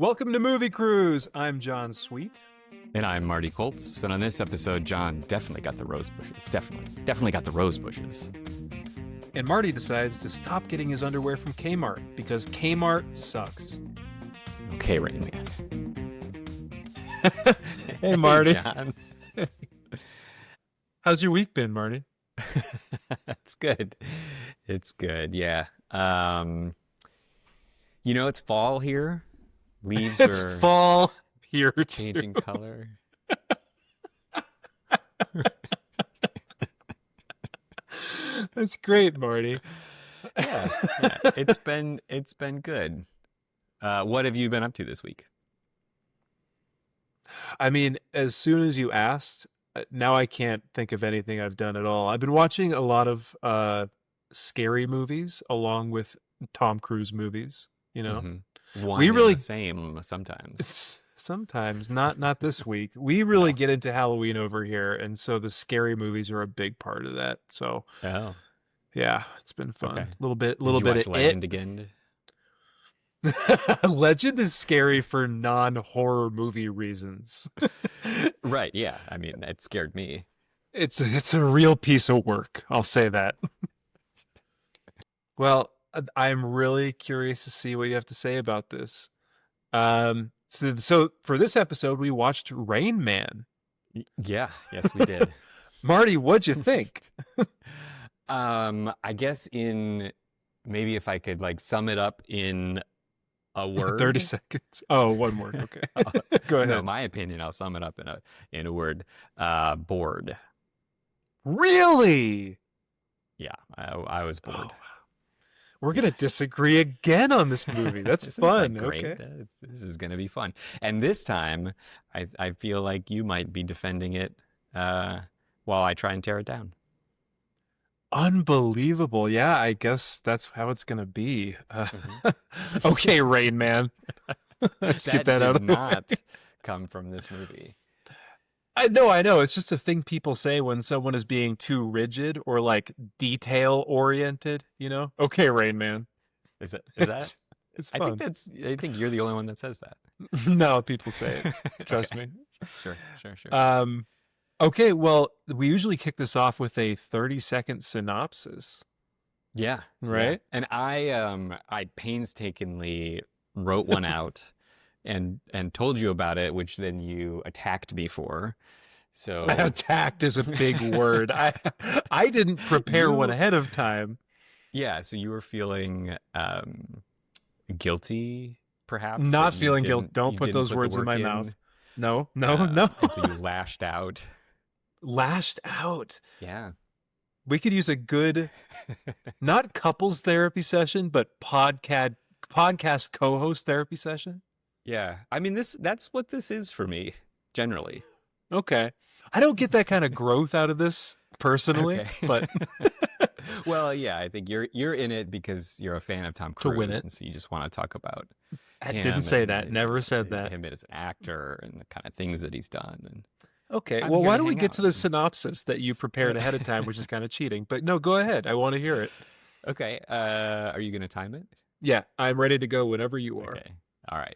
Welcome to Movie Cruise. I'm John Sweet. And I'm Marty Colts. And on this episode, John definitely got the rose bushes. Definitely got the rose bushes. And Marty decides to stop getting his underwear from Kmart because Kmart sucks. Okay, Raymond. Hey, Marty. Hey, John. How's your week been, Marty? It's good. It's good, yeah. It's fall here. Leaves It's are fall here changing too. color. That's great, Marty. Yeah. It's been good. What have you been up to this week? I mean, as soon as you asked, now I can't think of anything I've done at all. I've been watching a lot of scary movies along with Tom Cruise movies, you know. Mm-hmm. One We and really the same sometimes. sometimes not this week. We really get into Halloween over here, and so the scary movies are a big part of that. So Oh, yeah, it's been fun. okay. Little Did bit you watch of Legend again? it. Legend is scary for non-horror movie reasons. Right, yeah. I mean, it scared me. It's a real piece of work. I'll say that. Well, I'm really curious to see what you have to say about this. So for this episode, we watched Rain Man. Yeah, yes, we did. Marty, what'd you think? I guess maybe if I could sum it up in a word. 30 seconds. Oh, one word. Okay. Go ahead. No, my opinion, I'll sum it up in a word. Bored. Really? Yeah, I was bored. Oh, wow. We're going to disagree again on this movie. That's Isn't fun. that great? Okay. This is going to be fun. And this time, I feel like you might be defending it while I try and tear it down. Unbelievable. Yeah, I guess that's how it's going to be. Okay, Rain Man. Let's get that out of the way. Not come from this movie. I know. It's just a thing people say when someone is being too rigid or detail oriented, you know? Okay, Rain Man. Is that? It's fun. I think you're the only one that says that. No, people say it. Trust me. Sure. Okay, well, we usually kick this off with a 30-second synopsis. Yeah. Right? Yeah. And I painstakingly wrote one out and told you about it, which then you attacked me for. So Attacked is a big word. I didn't prepare one ahead of time. Yeah, so you were feeling guilty, perhaps? Not feeling guilty. Don't put those words in my mouth. No. And so you lashed out. Lashed out. Yeah. We could use a good, not couples therapy session, but podcast co-host therapy session. Yeah. I mean, that's what this is for me, generally. Okay. I don't get that kind of growth out of this personally, Okay. but well, yeah, I think you're in it because you're a fan of Tom Cruise, to win it. and so you just want to talk about I him didn't say and that. Never said that. him as an actor and the kind of things that he's done. And Okay. I'm Well, here why to don't we hang get out. to the synopsis that you prepared ahead of time, which is kind of cheating. But no, go ahead. I want to hear it. Okay, are you going to time it? Yeah, I'm ready to go whenever you are. Okay, all right.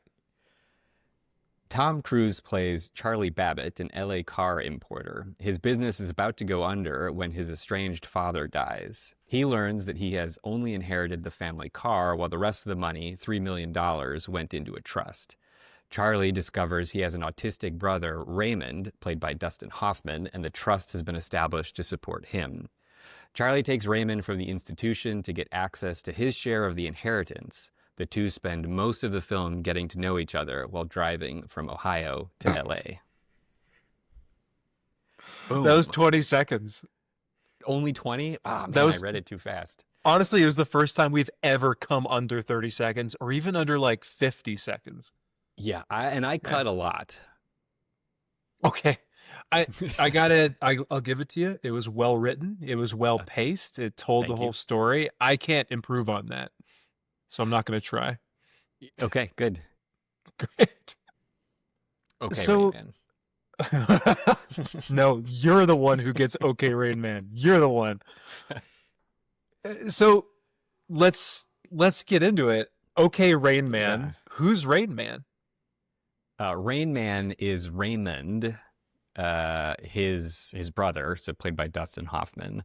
Tom Cruise plays Charlie Babbitt, an LA car importer. His business is about to go under when his estranged father dies. He learns that he has only inherited the family car while the rest of the money, $3 million, went into a trust. Charlie discovers he has an autistic brother, Raymond, played by Dustin Hoffman, and the trust has been established to support him. Charlie takes Raymond from the institution to get access to his share of the inheritance. The two spend most of the film getting to know each other while driving from Ohio to LA. Boom. That was 20 seconds. Only 20? Oh, man, I read it too fast. Honestly, it was the first time we've ever come under 30 seconds or even under 50 seconds. Yeah, I cut a lot. Okay. I got it. I'll give it to you. It was well written. It was well paced. It told the whole story. I can't improve on that. So I'm not going to try. Okay, good. Great. Okay, So- Rain Man. No, you're the one who gets okay, Rain Man. You're the one. So let's get into it. Okay, Rain Man. Yeah. Who's Rain Man? Rain Man is Raymond, his brother, so played by Dustin Hoffman,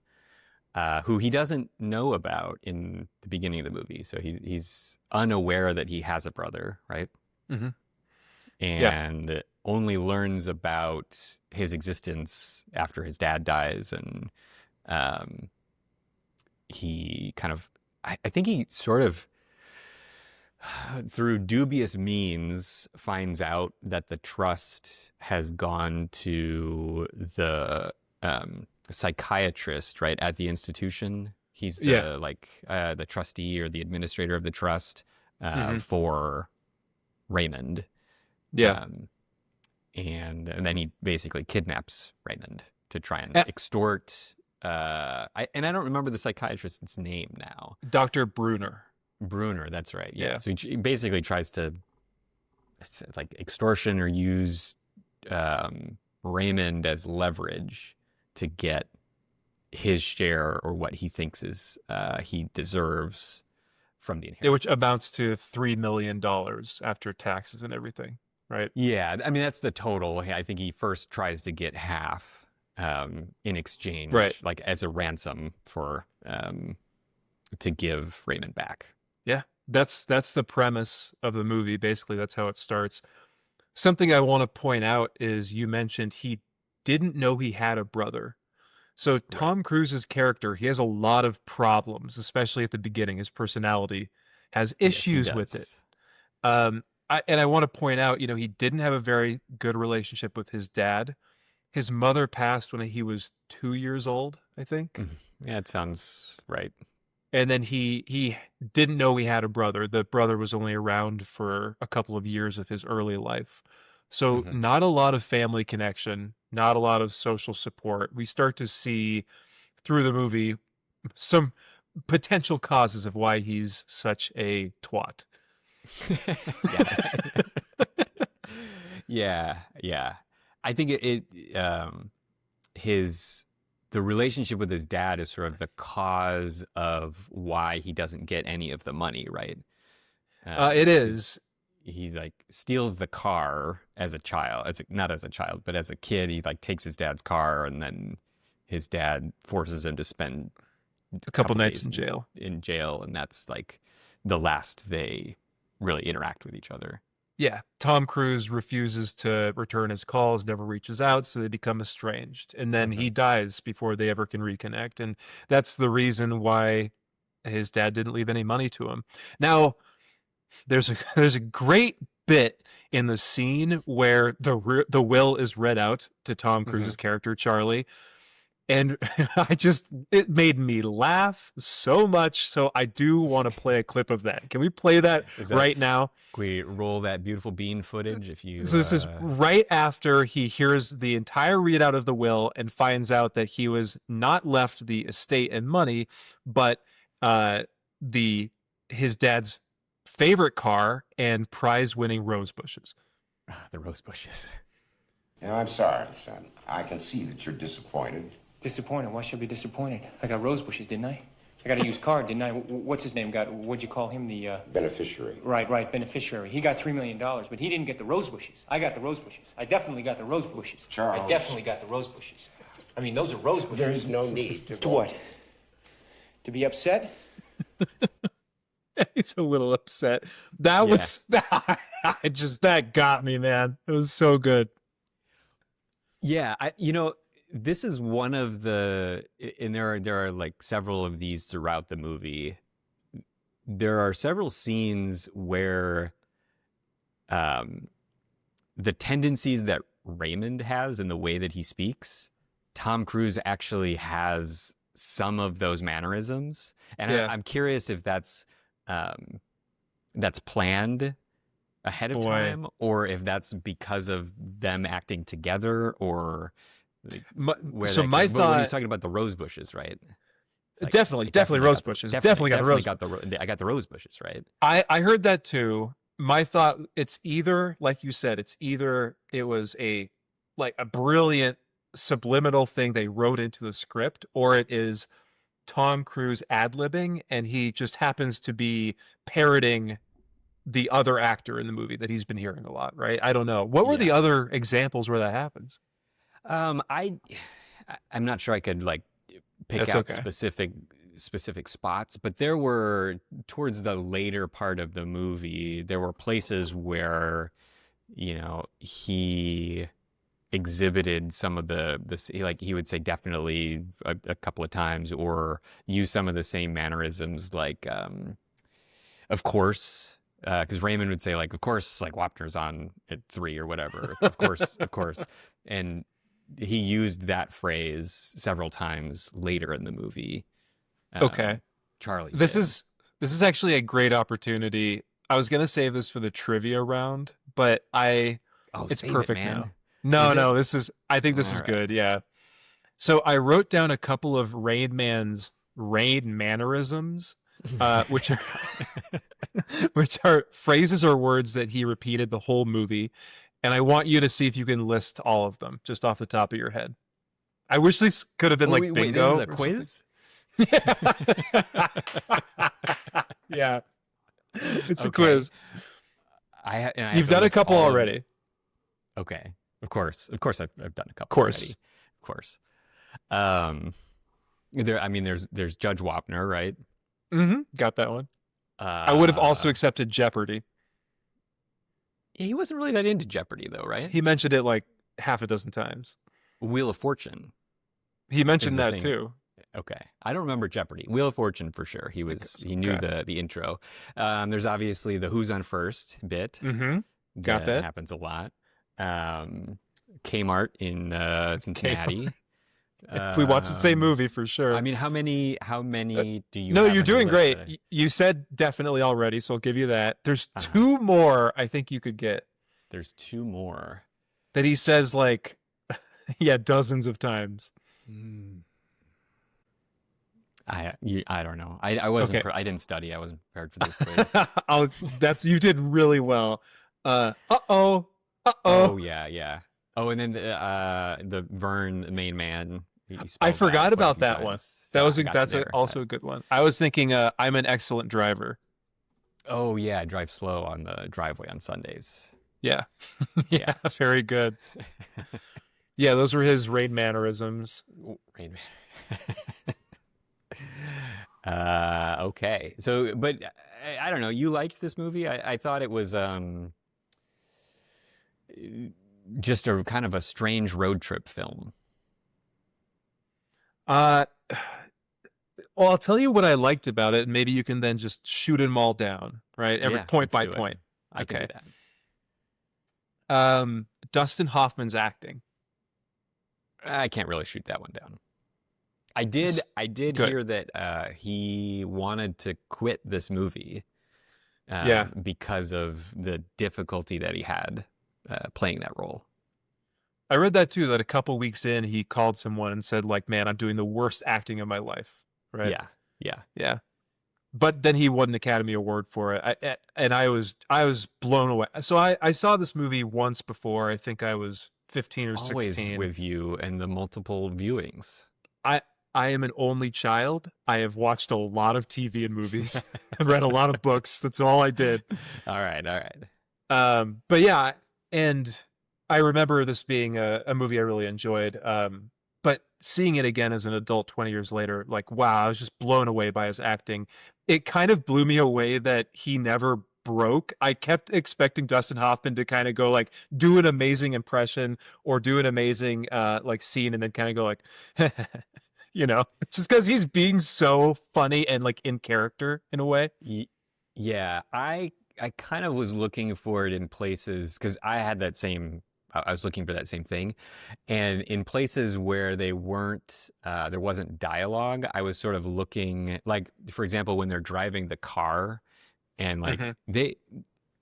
who he doesn't know about in the beginning of the movie. So he's unaware that he has a brother, right? Mm-hmm. Yeah. And only learns about his existence after his dad dies, and he kind of, I think he sort of, through dubious means, finds out that the trust has gone to the psychiatrist, right, at the institution. He's the the trustee or the administrator of the trust for Raymond. Yeah. And then he basically kidnaps Raymond to try and extort. I don't remember the psychiatrist's name now. Dr. Bruner. Bruner, that's right. Yeah. So he basically tries to, it's like extortion or use Raymond as leverage to get his share or what he thinks is he deserves from the inheritance. Which amounts to $3 million after taxes and everything, right? Yeah. I mean, that's the total. I think he first tries to get half in exchange, right, like as a ransom for to give Raymond back. Yeah, that's the premise of the movie. Basically, that's how it starts. Something I want to point out is you mentioned he didn't know he had a brother. So Tom Cruise's character, he has a lot of problems, especially at the beginning. His personality has issues with it. And I want to point out, he didn't have a very good relationship with his dad. His mother passed when he was 2 years old, I think. Yeah, it sounds right. And then he didn't know he had a brother. The brother was only around for a couple of years of his early life. So not a lot of family connection, not a lot of social support. We start to see through the movie some potential causes of why he's such a twat. Yeah. I think the relationship with his dad is sort of the cause of why he doesn't get any of the money, right? It is. He steals the car as a child, not as a child, but as a kid. He takes his dad's car, and then his dad forces him to spend a couple nights in jail. And that's the last they really interact with each other. Yeah, Tom Cruise refuses to return his calls, never reaches out, so they become estranged. And then he dies before they ever can reconnect. And that's the reason why his dad didn't leave any money to him. Now, there's a great bit in the scene where the will is read out to Tom Cruise's character, Charlie. And it made me laugh so much. So I do want to play a clip of that. Can we play that right now? Can we roll that beautiful bean footage? So this is right after he hears the entire readout of the will and finds out that he was not left the estate and money, but his dad's favorite car and prize-winning rose bushes. The rose bushes. I'm sorry, son. I can see that you're disappointed. Disappointed? Why should I be disappointed? I got rose bushes, didn't I? I got a used car, didn't I? What's his name? What'd you call him? The beneficiary. Right, beneficiary. He got $3 million, but he didn't get the rose bushes. I got the rose bushes. I definitely got the rose bushes. Charles. I definitely got the rose bushes. I mean, those are rose bushes. There is no need to what? To be upset? He's a little upset. That got me, man. It was so good. Yeah, this is one of the, and there are several of these throughout the movie. There are several scenes where the tendencies that Raymond has and the way that he speaks, Tom Cruise actually has some of those mannerisms. And I'm curious if that's planned ahead of time, or if that's because of them acting together, or my thought, when he's talking about the rose bushes, right? Definitely rose bushes. Definitely got the rose. I got the rose bushes, right? I heard that too. My thought, it's either, like you said, it was a brilliant subliminal thing they wrote into the script, or it is Tom Cruise ad-libbing, and he just happens to be parroting the other actor in the movie that he's been hearing a lot, right? I don't know. What were the other examples where that happens? I'm not sure I could like pick That's out okay. specific spots, but there were towards the later part of the movie, there were places where, you know, he exhibited some of this, like he would say definitely a couple of times, or use some of the same mannerisms, like of course, because Raymond would say like, of course, like Wapner's on at 3 or whatever, of course, of course, and he used that phrase several times later in the movie. Okay. Charlie This did. is actually a great opportunity. I was gonna save this for the trivia round, but it's Save it, perfect man. now. No, Is no, it? I think this All is right. good. Yeah. So I wrote down a couple of Rain Man's Rain mannerisms, which are which are phrases or words that he repeated the whole movie, and I want you to see if you can list all of them just off the top of your head. I wish this could have been like Wait, this bingo is a or quiz? yeah, it's a Okay. quiz. I have You've to done a list couple all of- already. Okay, of course, I've done a couple Course. already. Of course. There's Judge Wapner, right? Got that one. I would have also accepted Jeopardy. Yeah, he wasn't really that into Jeopardy, though, right? He mentioned it like half a dozen times. Wheel of Fortune. He mentioned the that thing. too. Okay, I don't remember Jeopardy. Wheel of Fortune for sure. He knew the intro. There's obviously the Who's on First bit. Got that. Happens a lot. Kmart in Cincinnati. If we watch the same movie, for sure. I mean, how many do you No, have you're on your doing list great. that You said definitely already, so I'll give you that. There's 2 more I think you could get There's 2 more. that he says like, yeah, dozens of times. I don't know. I wasn't. Okay. I didn't study. I wasn't prepared for this quiz. You did really well. Uh-oh. Oh yeah. Oh, and then the Vern, the main man. he I spelled forgot quite a about few that times. one. So I got That's you there. also a good one. I was thinking I'm an excellent driver. Oh yeah, drive slow on the driveway on Sundays. Yeah. Yeah, very good. Yeah, those were his Rain mannerisms. Rain Man. Okay. So, but I don't know. You liked this movie? I thought it was just a kind of a strange road trip film. Well, I'll tell you what I liked about it, and maybe you can then just shoot them all down, right? Point by point. I can do that. Dustin Hoffman's acting. I can't really shoot that one down. I did Good. hear that he wanted to quit this movie because of the difficulty that he had playing that role. I read that too, that a couple weeks in, he called someone and said, like, man, I'm doing the worst acting of my life, right? Yeah. But then he won an Academy Award for it, and I was blown away. So I saw this movie once before. I think I was 15 or 16. Always with you and the multiple viewings. I am an only child. I have watched a lot of TV and movies. I've read a lot of books. That's all I did. All right. But yeah, and I remember this being a movie I really enjoyed. But seeing it again as an adult 20 years later, like, wow, I was just blown away by his acting. It kind of blew me away that he never broke. I kept expecting Dustin Hoffman to kind of go like, do an amazing impression or do an amazing like scene and then kind of go like, you know, just because he's being so funny and like in character in a way. Yeah, I kind of was looking for it in places because I was looking for that same thing, and in places where they weren't, there wasn't dialogue. I was sort of looking, like, for example, when they're driving the car, and like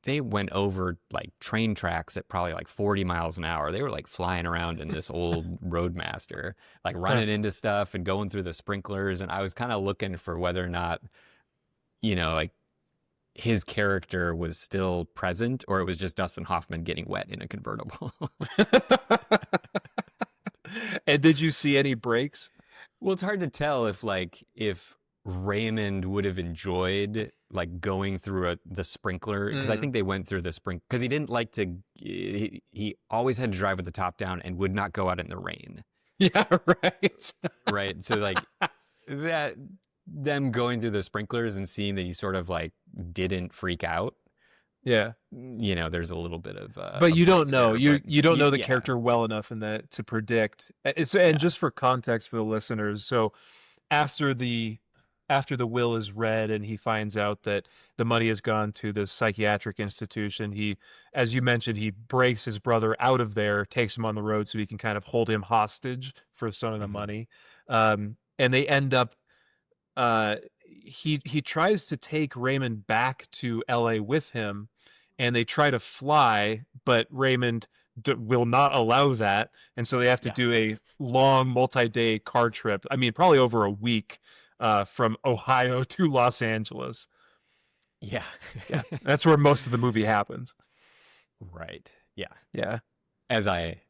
they went over like train tracks at probably like 40 miles an hour. They were like flying around in this old Roadmaster, like running into stuff and going through the sprinklers. And I was kind of looking for whether or not, you know, like his character was still present or it was just Dustin Hoffman getting wet in a convertible. And did you see any breaks? Well, it's hard to tell if Raymond would have enjoyed like going through the sprinkler, because I think they went through the because he didn't like to. He always had to drive with the top down and would not go out in the rain. Yeah, right. Right. So like that, them going through the sprinklers and seeing that he sort of like didn't freak out. Yeah. You know, there's a little bit of but you don't know. There, you don't know the character well enough in that to predict. Just for context for the listeners, so after the will is read and he finds out that the money has gone to this psychiatric institution, he, as you mentioned, he breaks his brother out of there, takes him on the road so he can kind of hold him hostage for some of the money. And they end up, he tries to take Raymond back to LA with him, and they try to fly, but Raymond will not allow that. And so they have to do a long multi-day car trip. I mean, probably over a week, from Ohio to Los Angeles. Yeah. Yeah. That's where most of the movie happens. Right. Yeah. Yeah. As I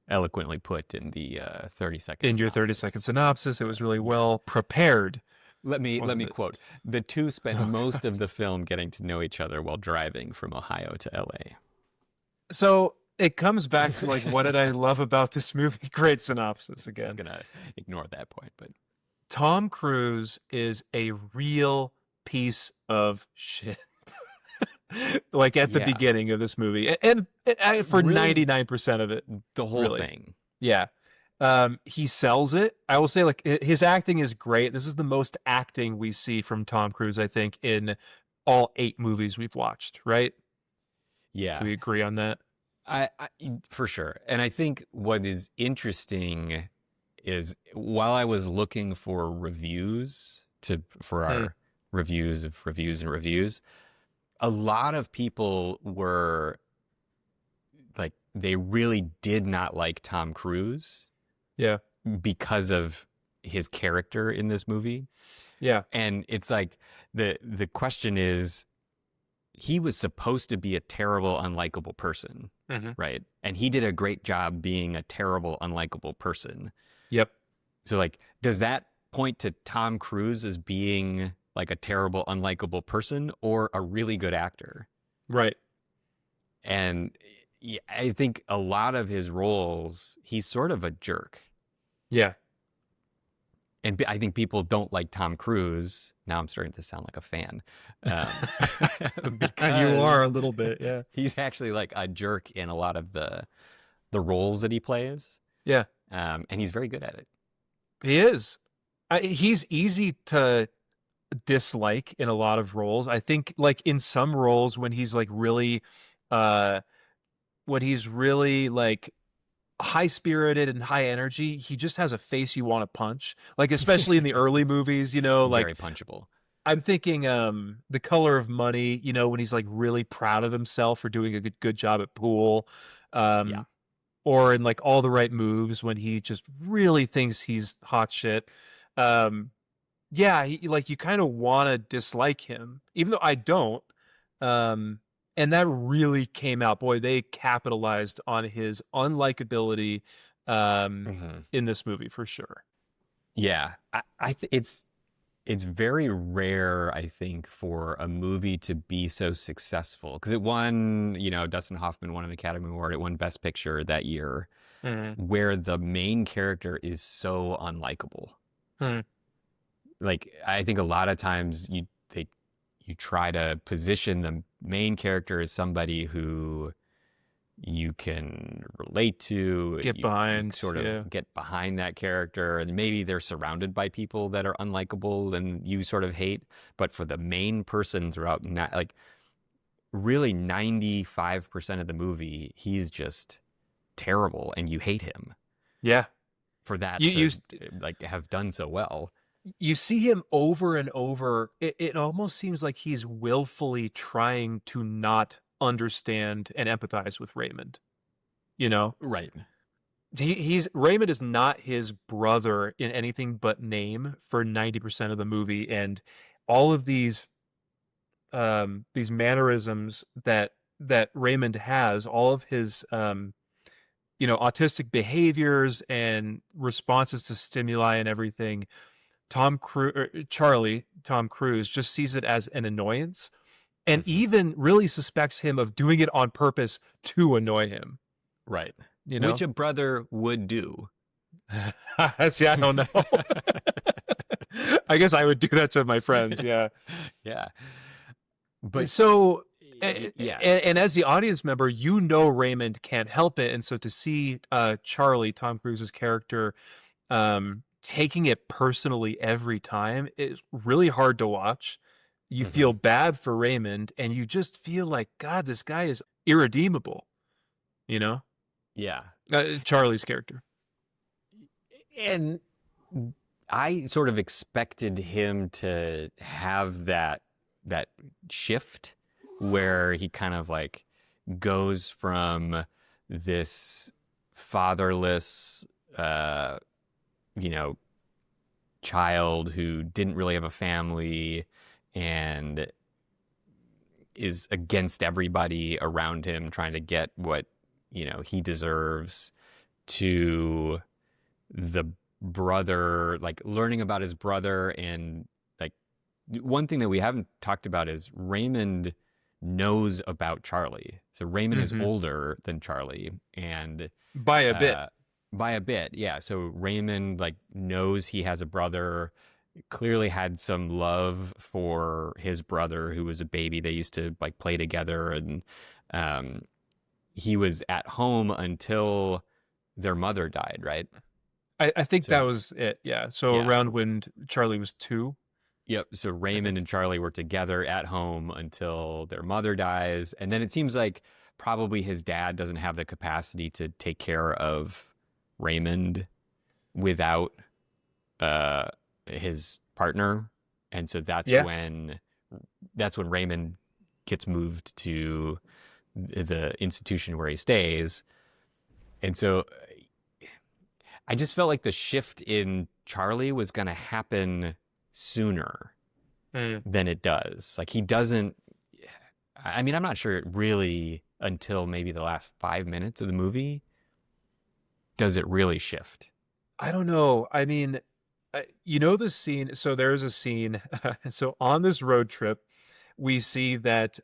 eloquently put in the 30-second in your 30-second synopsis, it was really well prepared. Let me quote. The two spent most of the film getting to know each other while driving from Ohio to LA. So it comes back to like, what did I love about this movie? Great synopsis again. I'm just gonna ignore that point, but Tom Cruise is a real piece of shit. Like at the beginning of this movie, and for really, 99% of it, the whole thing. Yeah. He sells it. I will say, like, his acting is great. This is the most acting we see from Tom Cruise, I think, in all 8 movies we've watched, right? Yeah. Do we agree on that? I for sure. And I think what is interesting is, while I was looking for reviews for our reviews of reviews and reviews, a lot of people were like, they really did not like Tom Cruise. Yeah. Because of his character in this movie. Yeah. And it's like, the question is, he was supposed to be a terrible, unlikable person, right? And he did a great job being a terrible, unlikable person. Yep. So like, does that point to Tom Cruise as being like a terrible, unlikable person, or a really good actor? Right. And I think a lot of his roles, he's sort of a jerk. Yeah. And I think people don't like Tom Cruise. Now I'm starting to sound like a fan. Because you are a little bit, yeah. He's actually like a jerk in a lot of the roles that he plays. Yeah. And he's very good at it. He is. He's easy to dislike in a lot of roles. I think, like, in some roles when he's like really like high spirited and high energy, he just has a face you want to punch. Like, especially in the early movies, you know, like very punchable. I'm thinking The Color of Money, you know, when he's like really proud of himself for doing a good job at pool. Or in like All the Right Moves, when he just really thinks he's hot shit. Like, you kind of want to dislike him, even though I don't. And that really came out. Boy, they capitalized on his unlikability in this movie for sure. Yeah, it's very rare, I think, for a movie to be so successful, because it won, you know, Dustin Hoffman won an Academy Award. It won Best Picture that year, where the main character is so unlikable. Like, I think a lot of times you try to position the main character as somebody who you can relate to, get behind, sort of get behind that character, and maybe they're surrounded by people that are unlikable and you sort of hate. But for the main person throughout, like, really 95% of the movie, he's just terrible and you hate him. Yeah. For that like have done so well. You see him over and over. It almost seems like he's willfully trying to not understand and empathize with Raymond. You know? Right. Raymond is not his brother in anything but name for 90% of the movie, and all of these mannerisms that Raymond has, all of his autistic behaviors and responses to stimuli and everything, Tom Cruise just sees it as an annoyance and even really suspects him of doing it on purpose to annoy him. Right. You know? Which a brother would do. See, I don't know. I guess I would do that to my friends. Yeah. Yeah. But so, yeah. and as the audience member, you know Raymond can't help it, and so to see Charlie, Tom Cruise's character, taking it personally every time is really hard to watch. You feel bad for Raymond, and you just feel like, God, this guy is irredeemable. You know? Yeah. Charlie's character. And I sort of expected him to have that shift where he kind of like goes from this fatherless, child who didn't really have a family and is against everybody around him, trying to get what, he deserves, to the brother, like learning about his brother. And like one thing that we haven't talked about is Raymond knows about Charlie. So Raymond is older than Charlie, and by a bit. Yeah. So Raymond like knows he has a brother, clearly had some love for his brother who was a baby. They used to like play together, and he was at home until their mother died, right? I think that was it. Yeah. So around when Charlie was 2. Yep. So Raymond and Charlie were together at home until their mother dies. And then it seems like probably his dad doesn't have the capacity to take care of Raymond without his partner. And so that's when Raymond gets moved to the institution where he stays. And so I just felt like the shift in Charlie was going to happen sooner than it does. Like he doesn't, I mean, I'm not sure it really until maybe the last 5 minutes of the movie does it really shift. I don't know. I mean, the scene. So there's a scene. So on this road trip, we see that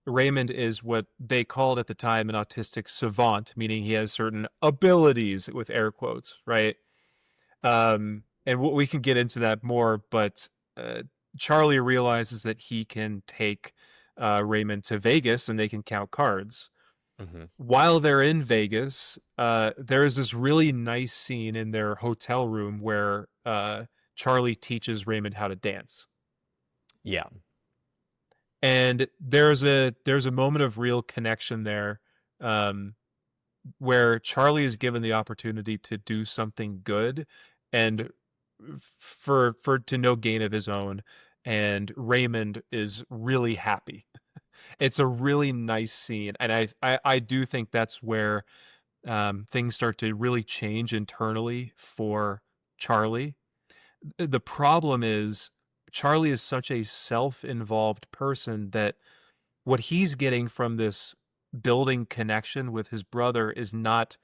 Raymond is what they called at the time an autistic savant, meaning he has certain abilities with air quotes, right? And we can get into that more, but Charlie realizes that he can take Raymond to Vegas and they can count cards. While they're in Vegas, there is this really nice scene in their hotel room where Charlie teaches Raymond how to dance. Yeah. And there's a moment of real connection there, where Charlie is given the opportunity to do something good and for to no gain of his own, and Raymond is really happy. It's a really nice scene, and I do think that's where things start to really change internally for Charlie. The problem is Charlie is such a self-involved person that what he's getting from this building connection with his brother is not,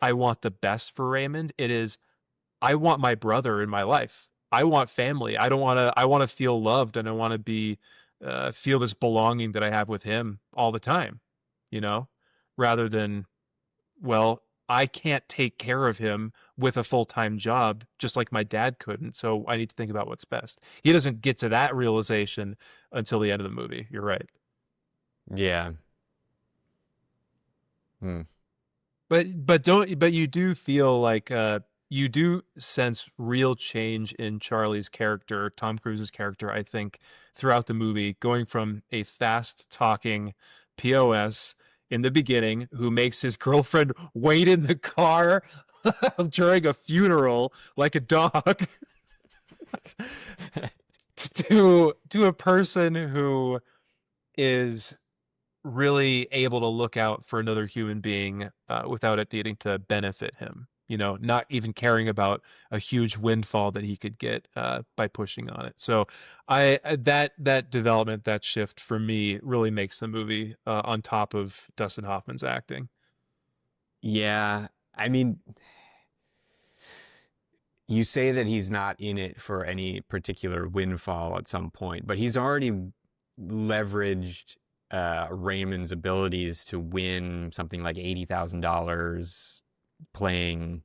I want the best for Raymond. It is, I want my brother in my life. I want family. I want to feel loved, and I want to be, feel this belonging that I have with him all the time, rather than, well, I can't take care of him with a full-time job, just like my dad couldn't. So I need to think about what's best. He doesn't get to that realization until the end of the movie. You're right. Yeah. But you do feel like you do sense real change in Charlie's character, Tom Cruise's character, I think, throughout the movie, going from a fast-talking POS in the beginning who makes his girlfriend wait in the car during a funeral like a dog to a person who is really able to look out for another human being without it needing to benefit him, not even caring about a huge windfall that he could get by pushing on it. So that development, that shift for me really makes the movie on top of Dustin Hoffman's acting. Yeah. I mean, You say that he's not in it for any particular windfall at some point, but he's already leveraged Raymond's abilities to win something like $80,000 playing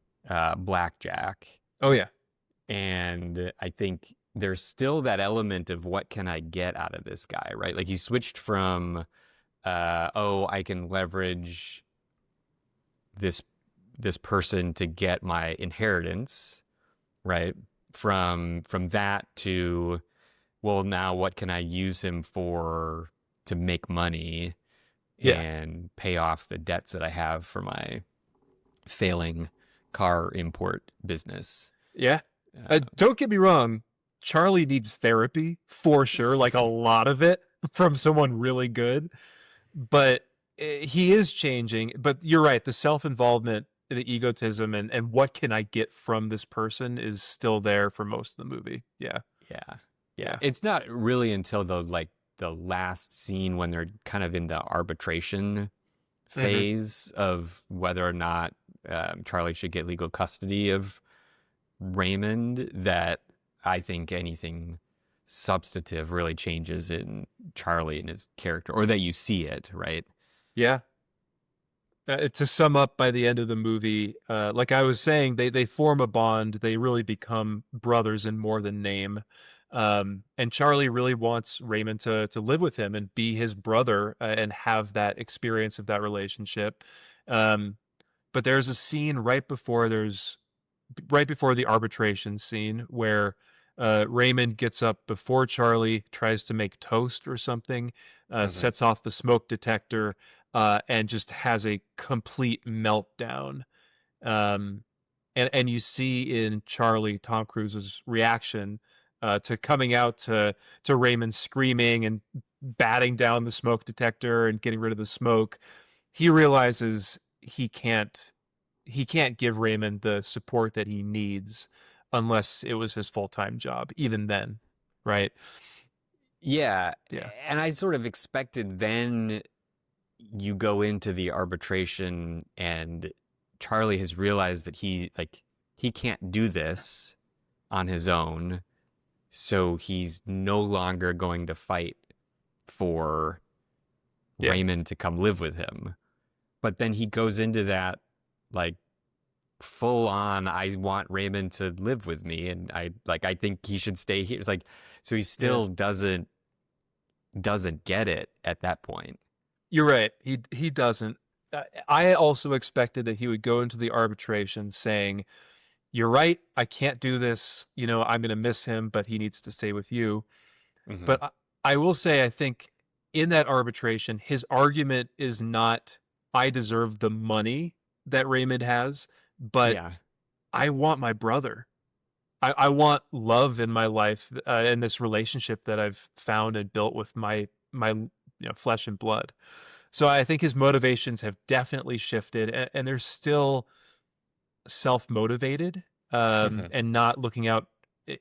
blackjack. Oh yeah. And I think there's still that element of what can I get out of this guy, right? Like he switched from, I can leverage this person to get my inheritance, right? From that to, well, now what can I use him for to make money and pay off the debts that I have for my failing car import business? Yeah. Don't get me wrong. Charlie needs therapy for sure, like a lot of it from someone really good. But he is changing. But you're right. The self-involvement, the egotism, and what can I get from this person is still there for most of the movie. Yeah. Yeah. It's not really until the last scene when they're kind of in the arbitration phase of whether or not Charlie should get legal custody of Raymond that I think anything substantive really changes in Charlie and his character, or that you see it, right? Yeah. To sum up, by the end of the movie, like I was saying, they form a bond. They really become brothers in more than name. And Charlie really wants Raymond to live with him and be his brother and have that experience of that relationship. But there's a scene right before the arbitration scene where Raymond gets up before Charlie, tries to make toast or something, sets off the smoke detector, and just has a complete meltdown. And you see in Charlie, Tom Cruise's reaction to coming out to Raymond screaming and batting down the smoke detector and getting rid of the smoke. He realizes he can't give Raymond the support that he needs unless it was his full-time job, even then, right? Yeah. And I sort of expected then you go into the arbitration and Charlie has realized that he can't do this on his own, so he's no longer going to fight for Raymond to come live with him. But then he goes into that like full on, I want Raymond to live with me and I think he should stay here. It's like, so he still doesn't get it at that point. You're right. He doesn't. I also expected that he would go into the arbitration saying, "You're right. I can't do this. I'm going to miss him, but he needs to stay with you." Mm-hmm. But I will say, I think in that arbitration, his argument is not, I deserve the money that Raymond has, but I want my brother. I want love in my life, in this relationship that I've found and built with my flesh and blood. So I think his motivations have definitely shifted, and they're still self-motivated and not looking out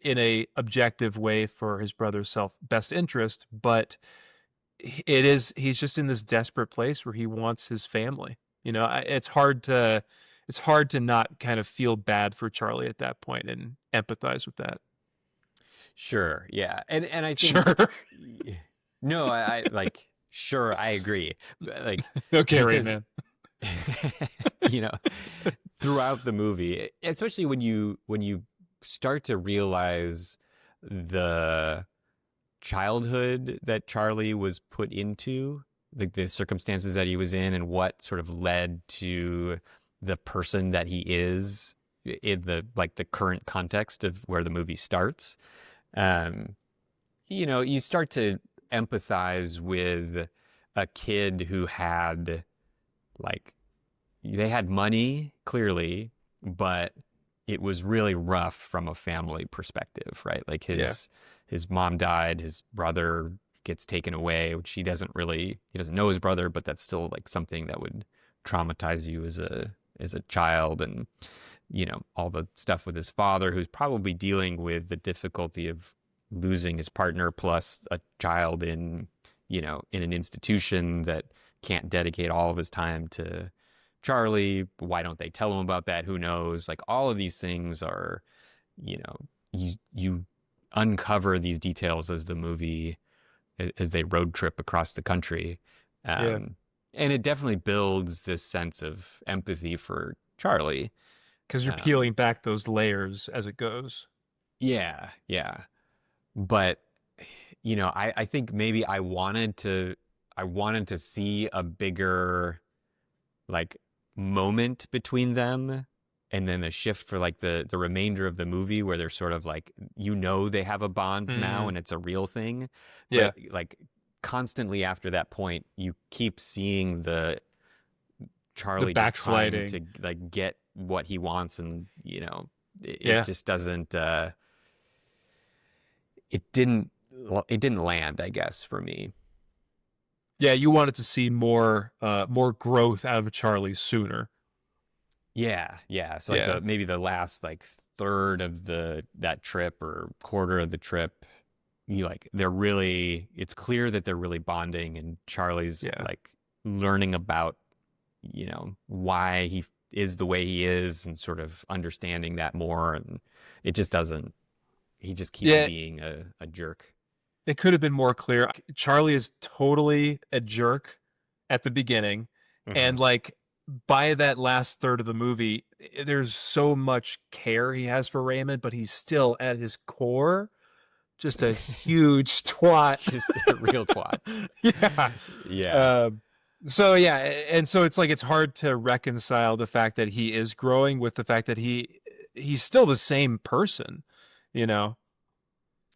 in a objective way for his brother's best interest. But he's just in this desperate place where he wants his family. It's hard to not kind of feel bad for Charlie at that point and empathize with that. Sure. Yeah. And I think, sure. No, I like, sure. I agree. Like, okay, Raymond. Throughout the movie, especially when you start to realize the childhood that Charlie was put into, the circumstances that he was in, and what sort of led to the person that he is in the current context of where the movie starts. You start to empathize with a kid who had they had money, clearly, but it was really rough from a family perspective, right? Like his mom died, his brother gets taken away, which he doesn't know his brother, but that's still like something that would traumatize you as a child. And all the stuff with his father, who's probably dealing with the difficulty of losing his partner, plus a child in an institution that can't dedicate all of his time to Charlie. Why don't they tell him about that? Who knows? Like, all of these things are you uncover these details as they road trip across the country. And it definitely builds this sense of empathy for Charlie. Because you're peeling back those layers as it goes. Yeah. But, I think maybe I wanted to see a bigger, like, moment between them, and then a shift for, like, the remainder of the movie where they're sort of like, they have a bond now and it's a real thing. Yeah. But, like, constantly after that point, you keep seeing Charlie the just trying backsliding to, like, get what he wants, and it just doesn't it didn't land, I guess, for me. Yeah, you wanted to see more growth out of Charlie sooner. Yeah. So like maybe the last, like, third of that trip or quarter of the trip, it's clear that they're really bonding, and Charlie's like learning about why he is the way he is, and sort of understanding that more, and he just keeps being a jerk. It could have been more clear. Charlie is totally a jerk at the beginning, and like by that last third of the movie, there's so much care he has for Raymond, but he's still at his core just a huge twat. Just a real twat. Yeah. So it's like it's hard to reconcile the fact that he is growing with the fact that he's still the same person,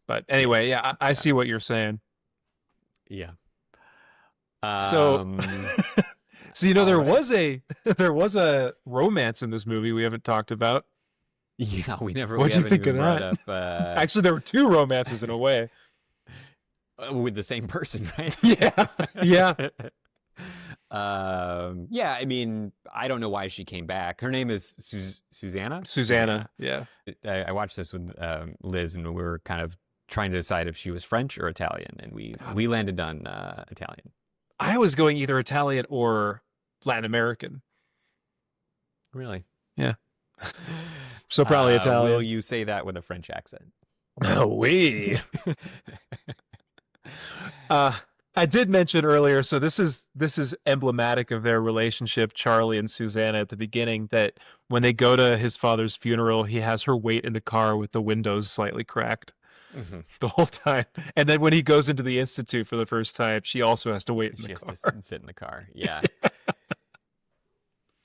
But anyway, I see what you're saying. Yeah. So there was a romance in this movie we haven't talked about. Yeah, What'd you think of that? Actually, there were two romances in a way. With the same person, right? Yeah. I mean, I don't know why she came back. Her name is Susanna. Yeah. I watched this with Liz, and we were kind of trying to decide if she was French or Italian, and we landed on Italian. I was going either Italian or Latin American. Really? Yeah. So probably Italian. Will you say that with a French accent? No way. I did mention earlier, so this is emblematic of their relationship, Charlie and Susanna, at the beginning, that when they go to his father's funeral, he has her wait in the car with the windows slightly cracked the whole time. And then when he goes into the Institute for the first time, she also has to wait in the car. She has to sit in the car. Yeah.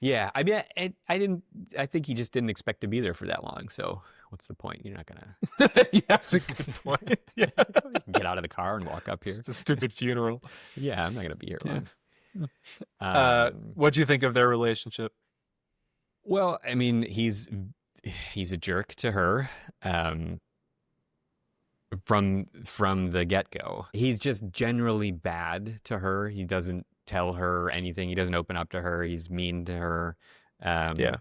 Yeah. I mean, I think he just didn't expect to be there for that long. So what's the point? You're not going to. Yeah, that's a good point. Yeah. Get out of the car and walk up here. It's a stupid funeral. Yeah, I'm not going to be here long. What do you think of their relationship? Well, I mean, he's a jerk to her from the get-go. He's just generally bad to her. He doesn't tell her anything. He doesn't open up to her. He's mean to her. And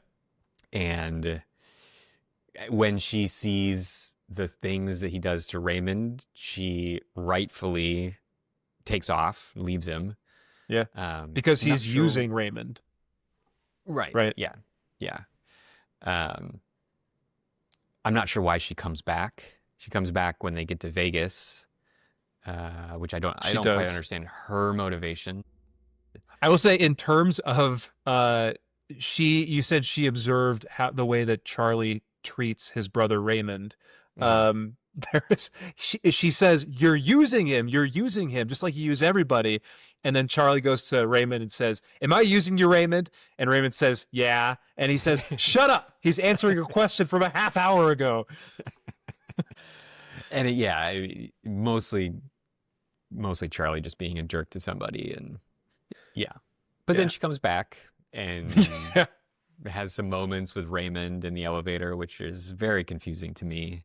when she sees the things that he does to Raymond, she rightfully takes off, leaves him. Yeah. Because he's using Raymond. Right. Yeah. I'm not sure why she comes back. She comes back when they get to Vegas, which I don't quite understand her motivation. I will say, in terms of you said she observed the way that Charlie treats his brother Raymond. She says, you're using him, just like you use everybody. And then Charlie goes to Raymond and says, am I using you, Raymond? And Raymond says, yeah. And he says, shut up. He's answering a question from a half hour ago. And mostly Charlie just being a jerk to somebody. And but then she comes back and has some moments with Raymond in the elevator, which is very confusing to me.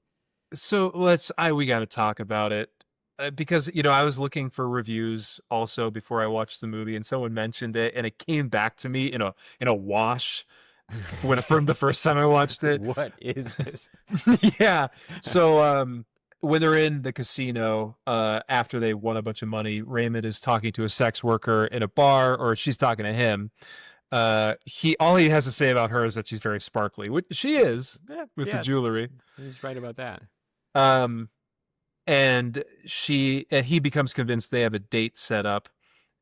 So we got to talk about it because, I was looking for reviews also before I watched the movie, and someone mentioned it, and it came back to me in a wash from the first time I watched it. What is this? Yeah. So, when they're in the casino, after they won a bunch of money, Raymond is talking to a sex worker in a bar, or she's talking to him. He has to say about her is that she's very sparkly, which she is with the jewelry. He's right about that. And he becomes convinced they have a date set up,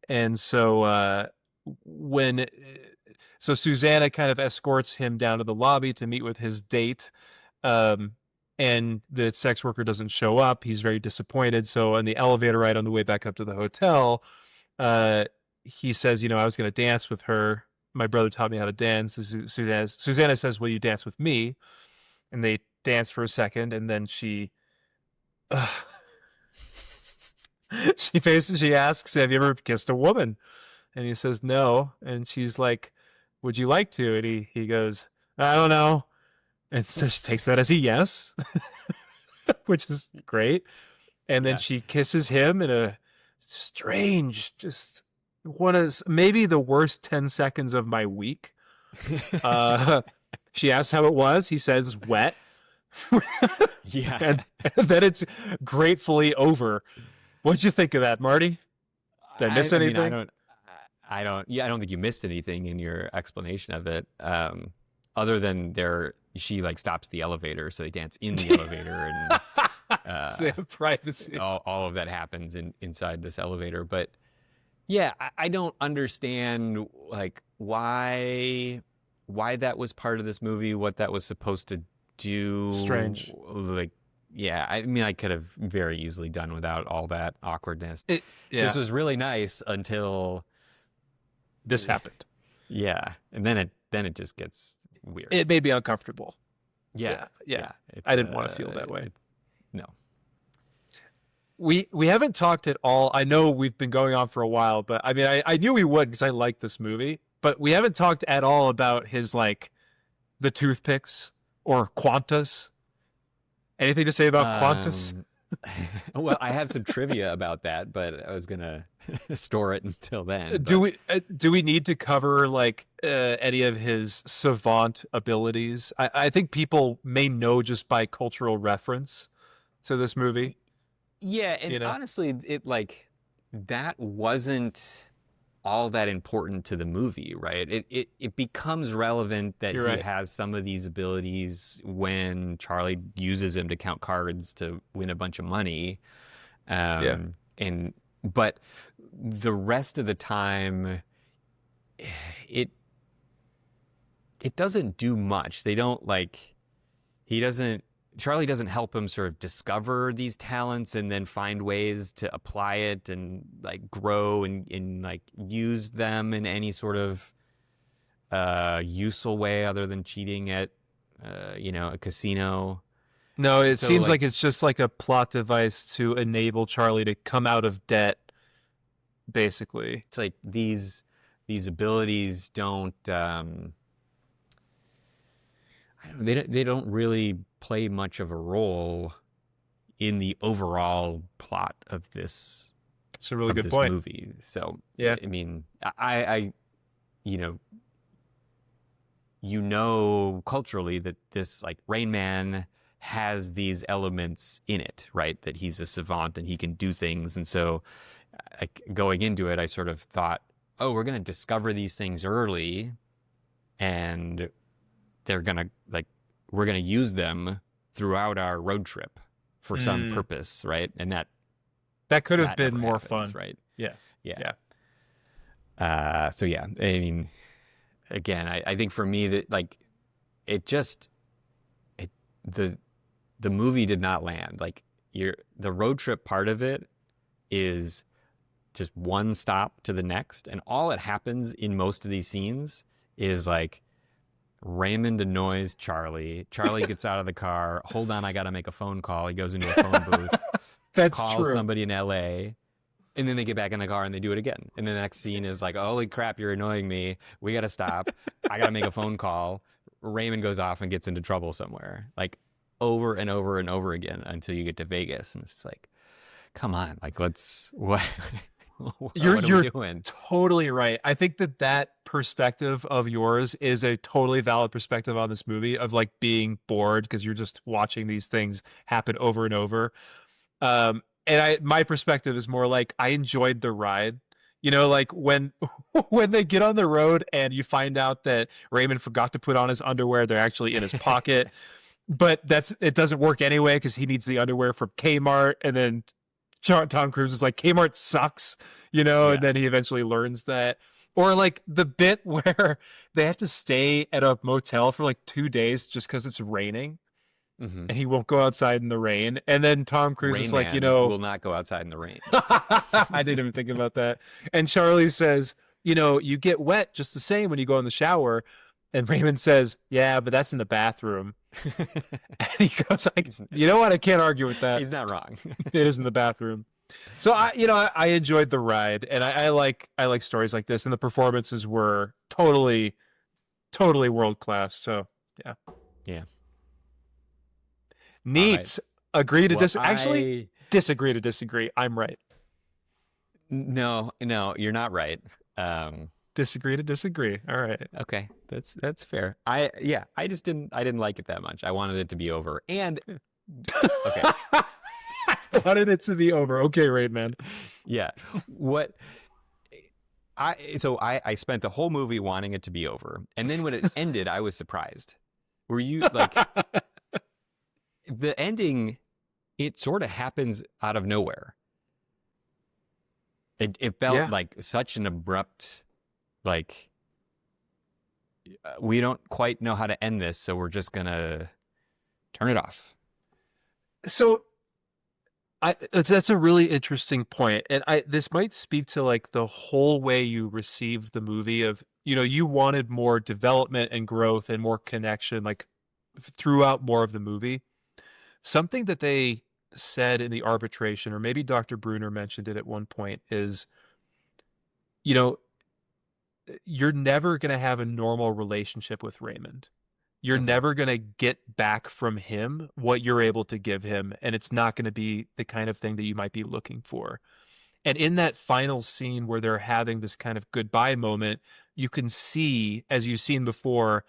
and so so Susanna kind of escorts him down to the lobby to meet with his date, and the sex worker doesn't show up. He's very disappointed. So on the elevator ride on the way back up to the hotel, he says, I was going to dance with her. My brother taught me how to dance. Susanna says, will you dance with me? And they dance for a second, and then she asks, have you ever kissed a woman? And he says no. And she's like, would you like to? And he goes, I don't know. And so she takes that as a yes, which is great. And then she kisses him in a strange, just one of maybe the worst 10 seconds of my week. She asks how it was. He says wet. Yeah. And then it's gratefully over. What'd you think of that, Marty? Did I miss anything? I don't think you missed anything in your explanation of it. Other than she like stops the elevator, so they dance in the elevator, and privacy. All of that happens inside this elevator. But yeah, I don't understand like why that was part of this movie, what that was supposed to do. Strange. Like, yeah, I mean, I could have very easily done without all that awkwardness. This was really nice until this happened. Yeah, and then it just gets weird. It made me uncomfortable. Yeah. I didn't want to feel that way. No. We haven't talked at all. I know we've been going on for a while, but I mean, I knew we would because I like this movie. But we haven't talked at all about his like the toothpicks or Qantas. Anything to say about Qantas? Well, I have some trivia about that, but I was gonna store it until then. Do we need to cover like any of his savant abilities? I think people may know just by cultural reference to this movie. Yeah, and honestly, it like that wasn't all that important to the movie, right? It becomes relevant that he has some of these abilities when Charlie uses him to count cards to win a bunch of money. But the rest of the time, it doesn't do much. They don't like, Charlie doesn't help him sort of discover these talents and then find ways to apply it and like grow and like use them in any sort of useful way other than cheating at a casino. No, it seems like it's just like a plot device to enable Charlie to come out of debt, basically. It's like these abilities don't they don't really play much of a role in the overall plot of this. It's a really good point. Movie. So yeah, I mean, I culturally that this like Rain Man has these elements in it, right? That he's a savant and he can do things, and so going into it, I sort of thought, oh, we're gonna discover these things early, and we're gonna use them throughout our road trip for some purpose, right? And that could have been more fun, right? Yeah. So yeah, I mean, again, I think for me that like the movie did not land. Like the road trip part of it is just one stop to the next, and all that happens in most of these scenes is like Raymond annoys Charlie. Charlie gets out of the car. Hold on, I got to make a phone call. He goes into a phone booth. Calls somebody in LA, and then they get back in the car and they do it again. And then the next scene is like, holy crap, you're annoying me. We got to stop. I got to make a phone call. Raymond goes off and gets into trouble somewhere, like over and over and over again until you get to Vegas. And it's like, come on, like what you're doing? Totally right. I think that perspective of yours is a totally valid perspective on this movie of like being bored because you're just watching these things happen over and over. And my perspective is more like I enjoyed the ride. You know, like when when they get on the road and you find out that Raymond forgot to put on his underwear, they're actually in his pocket. But it doesn't work anyway because he needs the underwear from Kmart, and then Tom Cruise is like, Kmart sucks, you know, and then he eventually learns that. Or like the bit where they have to stay at a motel for like 2 days just because it's raining, and he won't go outside in the rain. And then Tom Cruise is like, will not go outside in the rain. I didn't even think about that. And Charlie says, you get wet just the same when you go in the shower. And Raymond says, yeah, but that's in the bathroom. And he goes, you know what? I can't argue with that. He's not wrong. It is in the bathroom. So I enjoyed the ride, and I like stories like this, and the performances were totally world class. So yeah. Neat. Right. Agree to disagree. Actually, disagree to disagree. I'm right. No, you're not right. Disagree to disagree. All right. Okay, that's fair. I didn't like it that much. I wanted it to be over. And okay. I wanted it to be over. Okay, Raymond. Yeah. I spent the whole movie wanting it to be over. And then when it ended, I was surprised. Were you like the ending, it sort of happens out of nowhere. It felt like such an abrupt, like, we don't quite know how to end this, so we're just gonna turn it off. So that's a really interesting point. And this might speak to like the whole way you received the movie of, you wanted more development and growth and more connection, like throughout more of the movie. Something that they said in the arbitration, or maybe Dr. Bruner mentioned it at one point, is, you're never going to have a normal relationship with Raymond. You're never going to get back from him what you're able to give him, and it's not going to be the kind of thing that you might be looking for. And in that final scene where they're having this kind of goodbye moment, you can see, as you've seen before,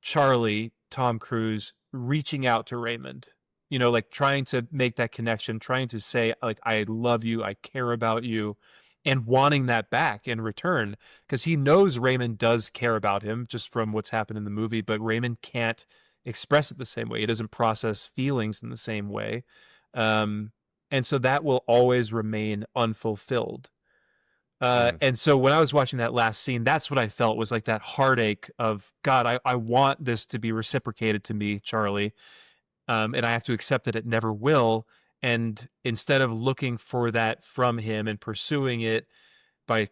Charlie, Tom Cruise, reaching out to Raymond, like trying to make that connection, trying to say, like, I love you, I care about you, and wanting that back in return, because he knows Raymond does care about him just from what's happened in the movie, but Raymond can't express it the same way. He doesn't process feelings in the same way. And so that will always remain unfulfilled. And so when I was watching that last scene, that's what I felt was like that heartache of, God, I want this to be reciprocated to me, Charlie. And I have to accept that it never will. And instead of looking for that from him and pursuing it by,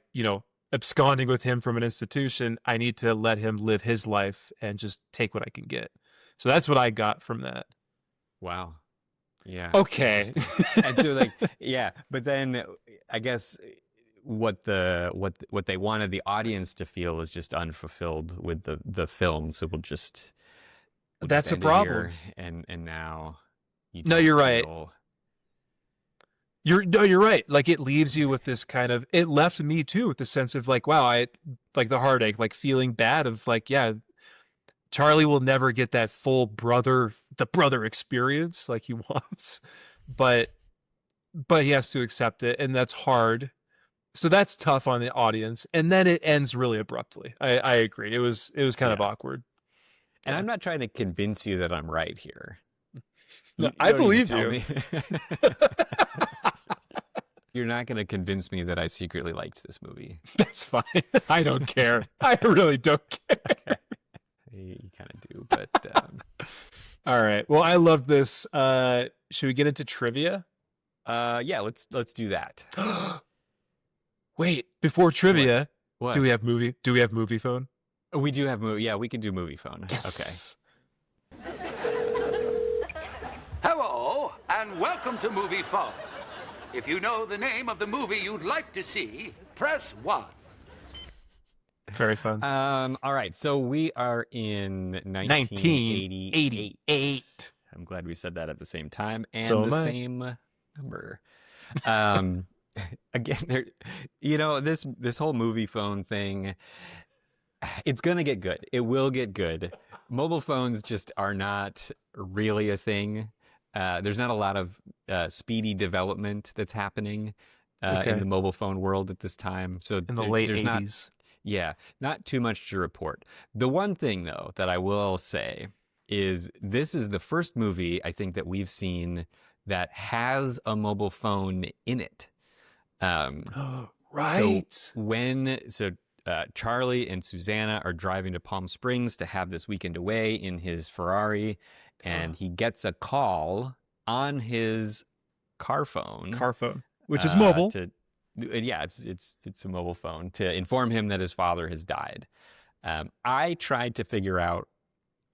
absconding with him from an institution, I need to let him live his life and just take what I can get. So that's what I got from that. Wow. Yeah. Okay. And so but then I guess what they wanted the audience to feel is just unfulfilled with the film. So we'll just that's a end it problem. here, and now you're right. You're right. Like, it leaves you with this kind of, it left me too with the sense of like, wow, I like the heartache, like feeling bad of like, yeah, Charlie will never get that full brother experience like he wants, but he has to accept it, and that's hard. So that's tough on the audience. And then it ends really abruptly. I agree. It was kind of awkward. And I'm not trying to convince you that I'm right here. I believe you. You're not going to convince me that I secretly liked this movie. That's fine. I don't care. I really don't care. You kind of do, but all right. Well, I love this. Should we get into trivia? Yeah, let's do that. Wait, before trivia, what? Do we have movie phone? We do have movie. Yeah, we can do movie phone. Yes. Okay. Hello, and welcome to Movie Phone. If you know the name of the movie you'd like to see, press 1. Very fun. All right, so we are in 1988. I'm glad we said that at the same time and so the same number. Again, this whole movie phone thing, it's gonna get good. It will get good. Mobile phones just are not really a thing. There's not a lot of speedy development that's happening. Okay. in the mobile phone world at this time. So In the late there's not, 80s. yeah, not too much to report. The one thing, though, that I will say is this is the first movie I think that we've seen that has a mobile phone in it. Right. So Charlie and Susanna are driving to Palm Springs to have this weekend away in his Ferrari, and he gets a call on his car phone, which is mobile. It's a mobile phone to inform him that his father has died. I tried to figure out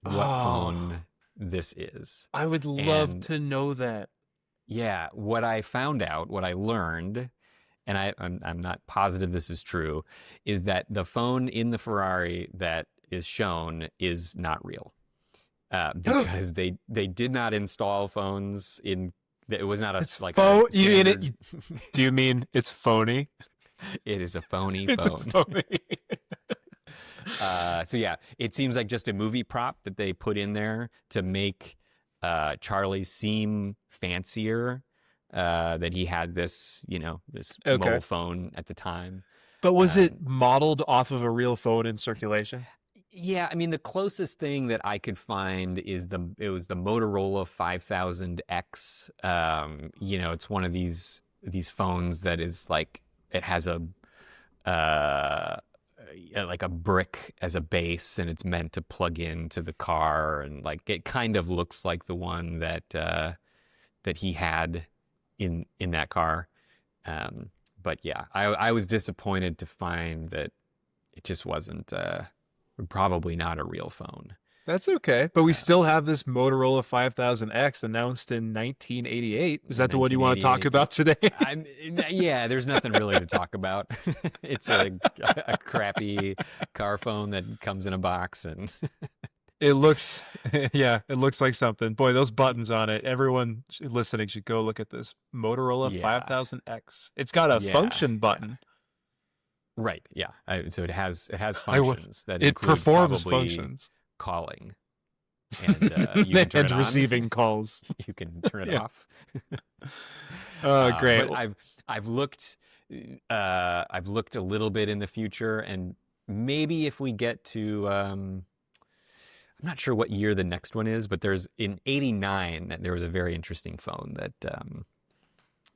what phone this is. I would love to know that. Yeah, what I found out, what I learned, and I'm not positive this is true, is that the phone in the Ferrari that is shown is not real, because they did not install phones in. It was not a phone. A standard... Do you mean it's phony? It is a phony it's phone. A phony. So yeah, it seems like just a movie prop that they put in there to make Charlie seem fancier. That he had this, this mobile phone at the time. But was it modeled off of a real phone in circulation? Yeah, I mean, the closest thing that I could find is it was the Motorola 5000X. It's one of these phones that is like, it has like a brick as a base, and it's meant to plug into the car, and like it kind of looks like the one that he had in that car. But yeah, I was disappointed to find that it just wasn't probably not a real phone. That's okay. But we still have this Motorola 5000X announced in 1988. Is that the one you want to talk about today? Yeah, there's nothing really to talk about. It's a crappy car phone that comes in a box, and it looks like something. Boy, those buttons on it. Everyone listening should go look at this Motorola 5000X. It's got a function button. Right. Yeah. So it has functions that it include performs functions. Calling and you can turn and receiving calls. You can turn it off. Great. But I've looked a little bit in the future, and maybe if we get to I'm not sure what year the next one is, but there's in 89 there was a very interesting phone that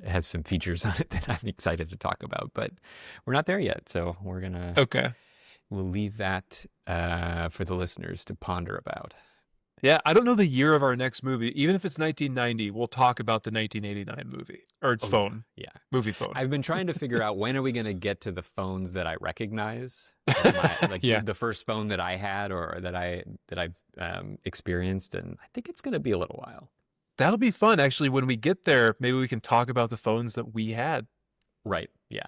has some features on it that I'm excited to talk about, but we're not there yet, so we'll leave that for the listeners to ponder about. Yeah, I don't know the year of our next movie. Even if it's 1990, we'll talk about the 1989 movie or phone. Yeah, movie phone. I've been trying to figure out when are we going to get to the phones that I recognize, the first phone that I had or that I've experienced, and I think it's going to be a little while. That'll be fun, actually. When we get there, maybe we can talk about the phones that we had. Right. Yeah.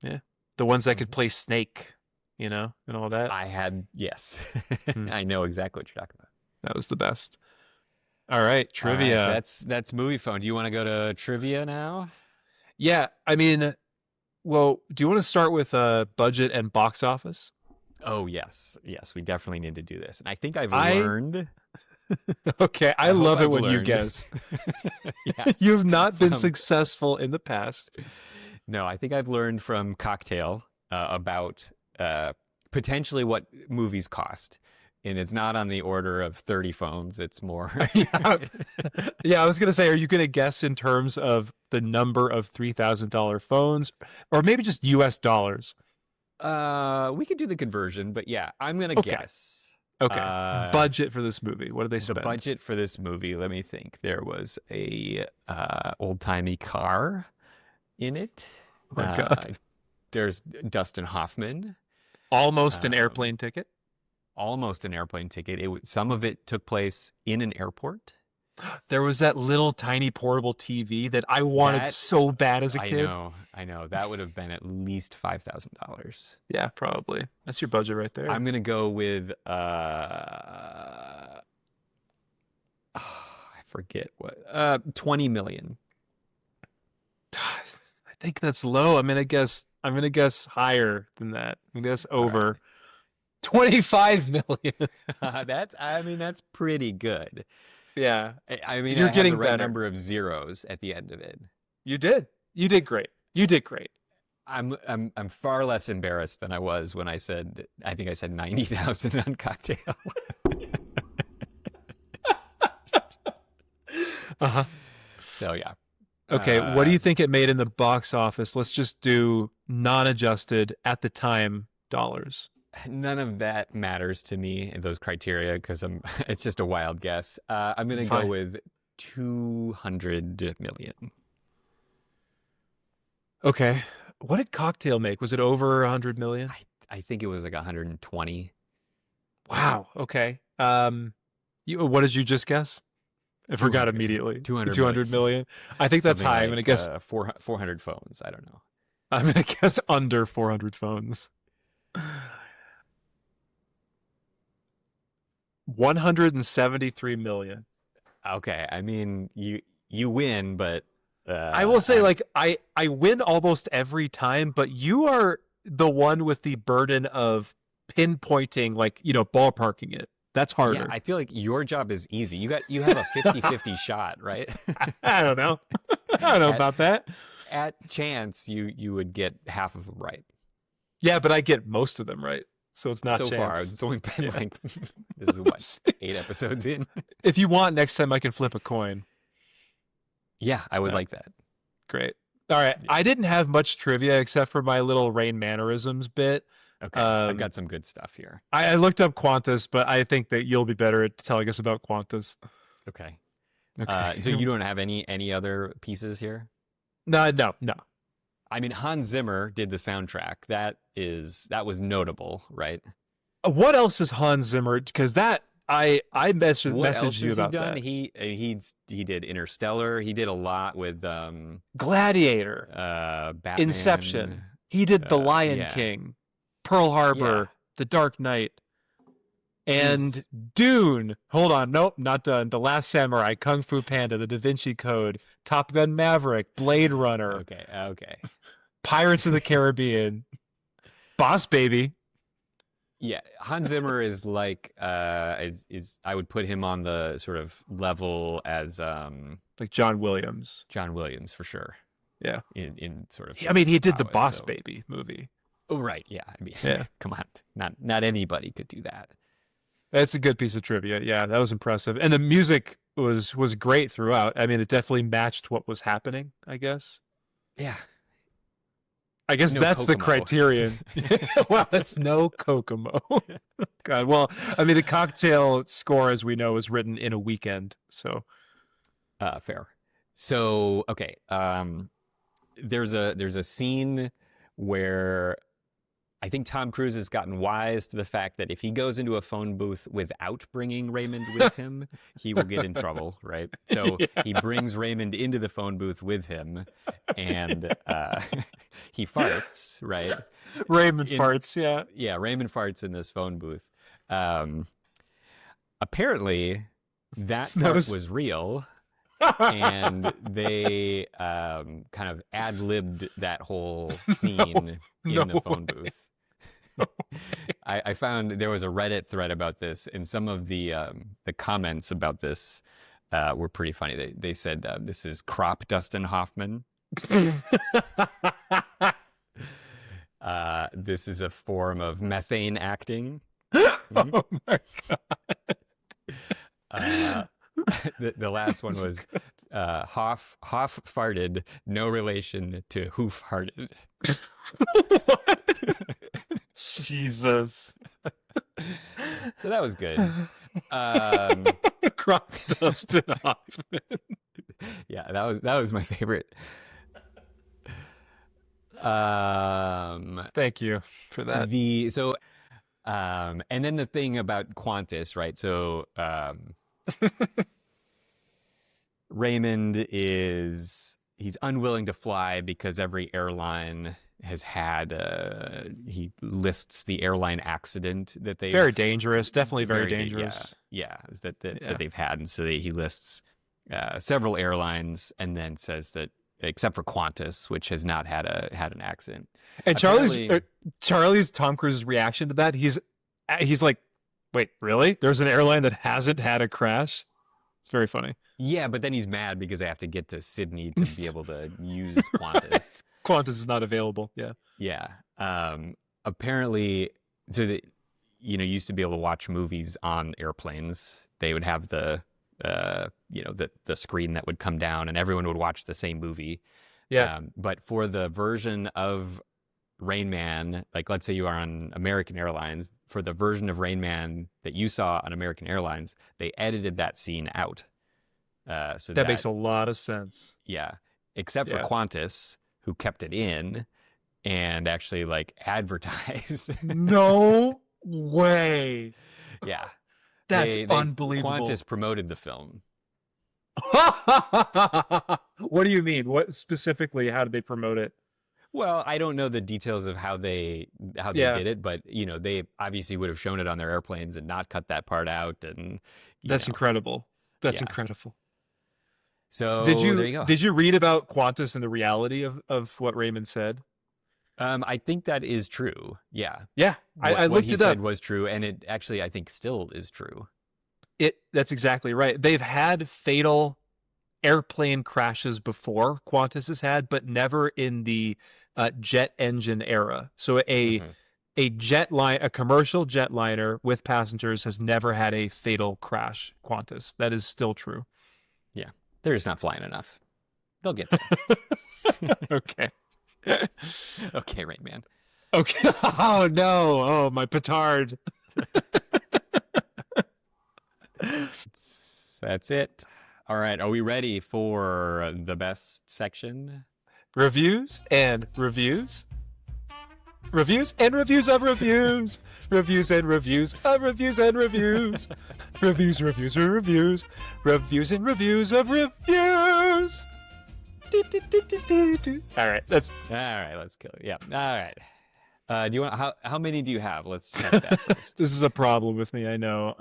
Yeah. The ones that could play Snake, and all that. I had, yes. I know exactly what you're talking about. That was the best. All right, trivia. All right, that's movie phone. Do you want to go to trivia now? Yeah, I mean, well, do you want to start with budget and box office? Oh, yes. Yes, we definitely need to do this. And I think I've learned... Okay, I love it when you guess. Yeah. You've not been successful in the past. No, I think I've learned from Cocktail about potentially what movies cost. And it's not on the order of 30 phones. It's more. Yeah, I was going to say, are you going to guess in terms of the number of $3,000 phones, or maybe just US dollars? We could do the conversion, but yeah, I'm going to guess. Okay. Budget for this movie. What did they spend? The budget for this movie, let me think. There was a old-timey car in it. Oh my God. There's Dustin Hoffman. Almost an airplane ticket. Almost an airplane ticket. Some of it took place in an airport. There was that little tiny portable TV that I wanted so bad as a kid. I know. That would have been at least $5,000. Yeah, probably. That's your budget right there. I'm going to go with, I forget what, 20 million. I think that's low. I'm going to guess higher than that. I'm going to guess over. Right. 25 million. That's pretty good. Yeah. I mean, you're getting the right better. Number of zeros at the end of it. You did great. You did great. I'm far less embarrassed than I was when I think I said 90,000 on Cocktail. Uh-huh. So yeah. Okay, what do you think it made in the box office? Let's just do non-adjusted at the time dollars. None of that matters to me in those criteria because it's just a wild guess. I'm going to go with 200 million. Okay. What did Cocktail make? Was it over 100 million? I think it was like 120. Wow. Okay. What did you just guess? I forgot immediately. 200 million. I think that's high. Like, I'm going to guess 400 phones. I don't know. I'm going to guess under 400 phones. 173 million. Okay. I mean, you win, but I will say, like, I win almost every time, but you are the one with the burden of pinpointing, like, ballparking it. That's harder. Yeah, I feel like your job is easy. You have a 50-50 shot, right? I don't know. I don't know about that. At chance, you would get half of them right. Yeah, but I get most of them right. So it's not so chance. far. It's only been like, this is what, 8 episodes in? If you want, next time I can flip a coin. Yeah, I would like that. Great. All right. Yeah. I didn't have much trivia except for my little Rain Mannerisms bit. Okay. I've got some good stuff here. I looked up Qantas, but I think that you'll be better at telling us about Qantas. Okay. So you don't have any other pieces here? No. I mean, Hans Zimmer did the soundtrack. That was notable, right? What else is Hans Zimmer? Because that I messaged you about that. He did Interstellar. He did a lot with Gladiator, Batman, Inception. He did The Lion King, Pearl Harbor, The Dark Knight, and Dune. Hold on, nope, not done. The Last Samurai, Kung Fu Panda, The Da Vinci Code, Top Gun Maverick, Blade Runner. Okay. Pirates of the Caribbean, Boss Baby. Yeah, Hans Zimmer is like I would put him on the sort of level as like John Williams. John Williams for sure. Yeah. In sort of I mean, he did the Boss Baby movie. Oh right, yeah. I mean, come on. Not anybody could do that. That's a good piece of trivia. Yeah, that was impressive. And the music was great throughout. I mean, it definitely matched what was happening, I guess. Yeah. I guess that's Kokomo. The criterion. Well, it's no Kokomo. God, well, I mean, the Cocktail score, as we know, was written in a weekend. So, fair. So, okay. There's a scene where I think Tom Cruise has gotten wise to the fact that if he goes into a phone booth without bringing Raymond with him, he will get in trouble, right? So he brings Raymond into the phone booth with him, and he farts, right? Raymond farts, yeah. Yeah, Raymond farts in this phone booth. Apparently, that fart was real. And they kind of ad-libbed that whole scene in the phone booth. I found there was a Reddit thread about this, and some of the comments about this were pretty funny. They said, this is crop Dustin Hoffman. This is a form of methane acting. Oh my God. The last one was Hoff farted, no relation to hoof hearted. Jesus. So that was good. Crop Dustin Hoffman. Yeah, that was my favorite. Thank you for that. And then the thing about Qantas, right? So Raymond he's unwilling to fly because every airline has had he lists the airline accident that they very dangerous, definitely very dangerous. That they've had, and so he lists several airlines, and then says that except for Qantas, which has not had an accident. And Charlie's Tom Cruise's reaction to that, he's like, wait, really? There's an airline that hasn't had a crash? It's very funny. Yeah, but then he's mad because they have to get to Sydney to be able to use Qantas. Qantas is not available. Yeah. Yeah. Apparently, so that used to be able to watch movies on airplanes. They would have the screen that would come down, and everyone would watch the same movie. Yeah. But for the version of Rain Man, like let's say you are on American Airlines, for the version of Rain Man that you saw on American Airlines, they edited that scene out. So that makes a lot of sense. Yeah. Except for Qantas, who kept it in and actually like advertised. No way. Yeah. That's unbelievable. Qantas promoted the film. What do you mean? What specifically? How did they promote it? Well, I don't know the details of how they did it, but they obviously would have shown it on their airplanes and not cut that part out. And that's incredible. That's incredible. So there you go. Did you read about Qantas and the reality of what Raymond said? I think that is true. Yeah. Yeah. I looked it up. What he said was true, and it actually I think still is true. That's exactly right. They've had fatal airplane crashes before, Qantas has had, but never in the jet engine era. So a commercial jetliner with passengers has never had a fatal crash, Qantas. That is still true. Yeah. They're just not flying enough. They'll get there. Okay. Okay, Rain Man. Okay. Oh, no. Oh, my petard. That's it. All right. Are we ready for the best section? Reviews and reviews. Reviews and reviews of reviews. Reviews and reviews of reviews and reviews. Reviews and reviews of reviews. Reviews and reviews of reviews. All right. Let's kill it. Yeah. All right. Do you want how many do you have? Let's check that first. This is a problem with me, I know.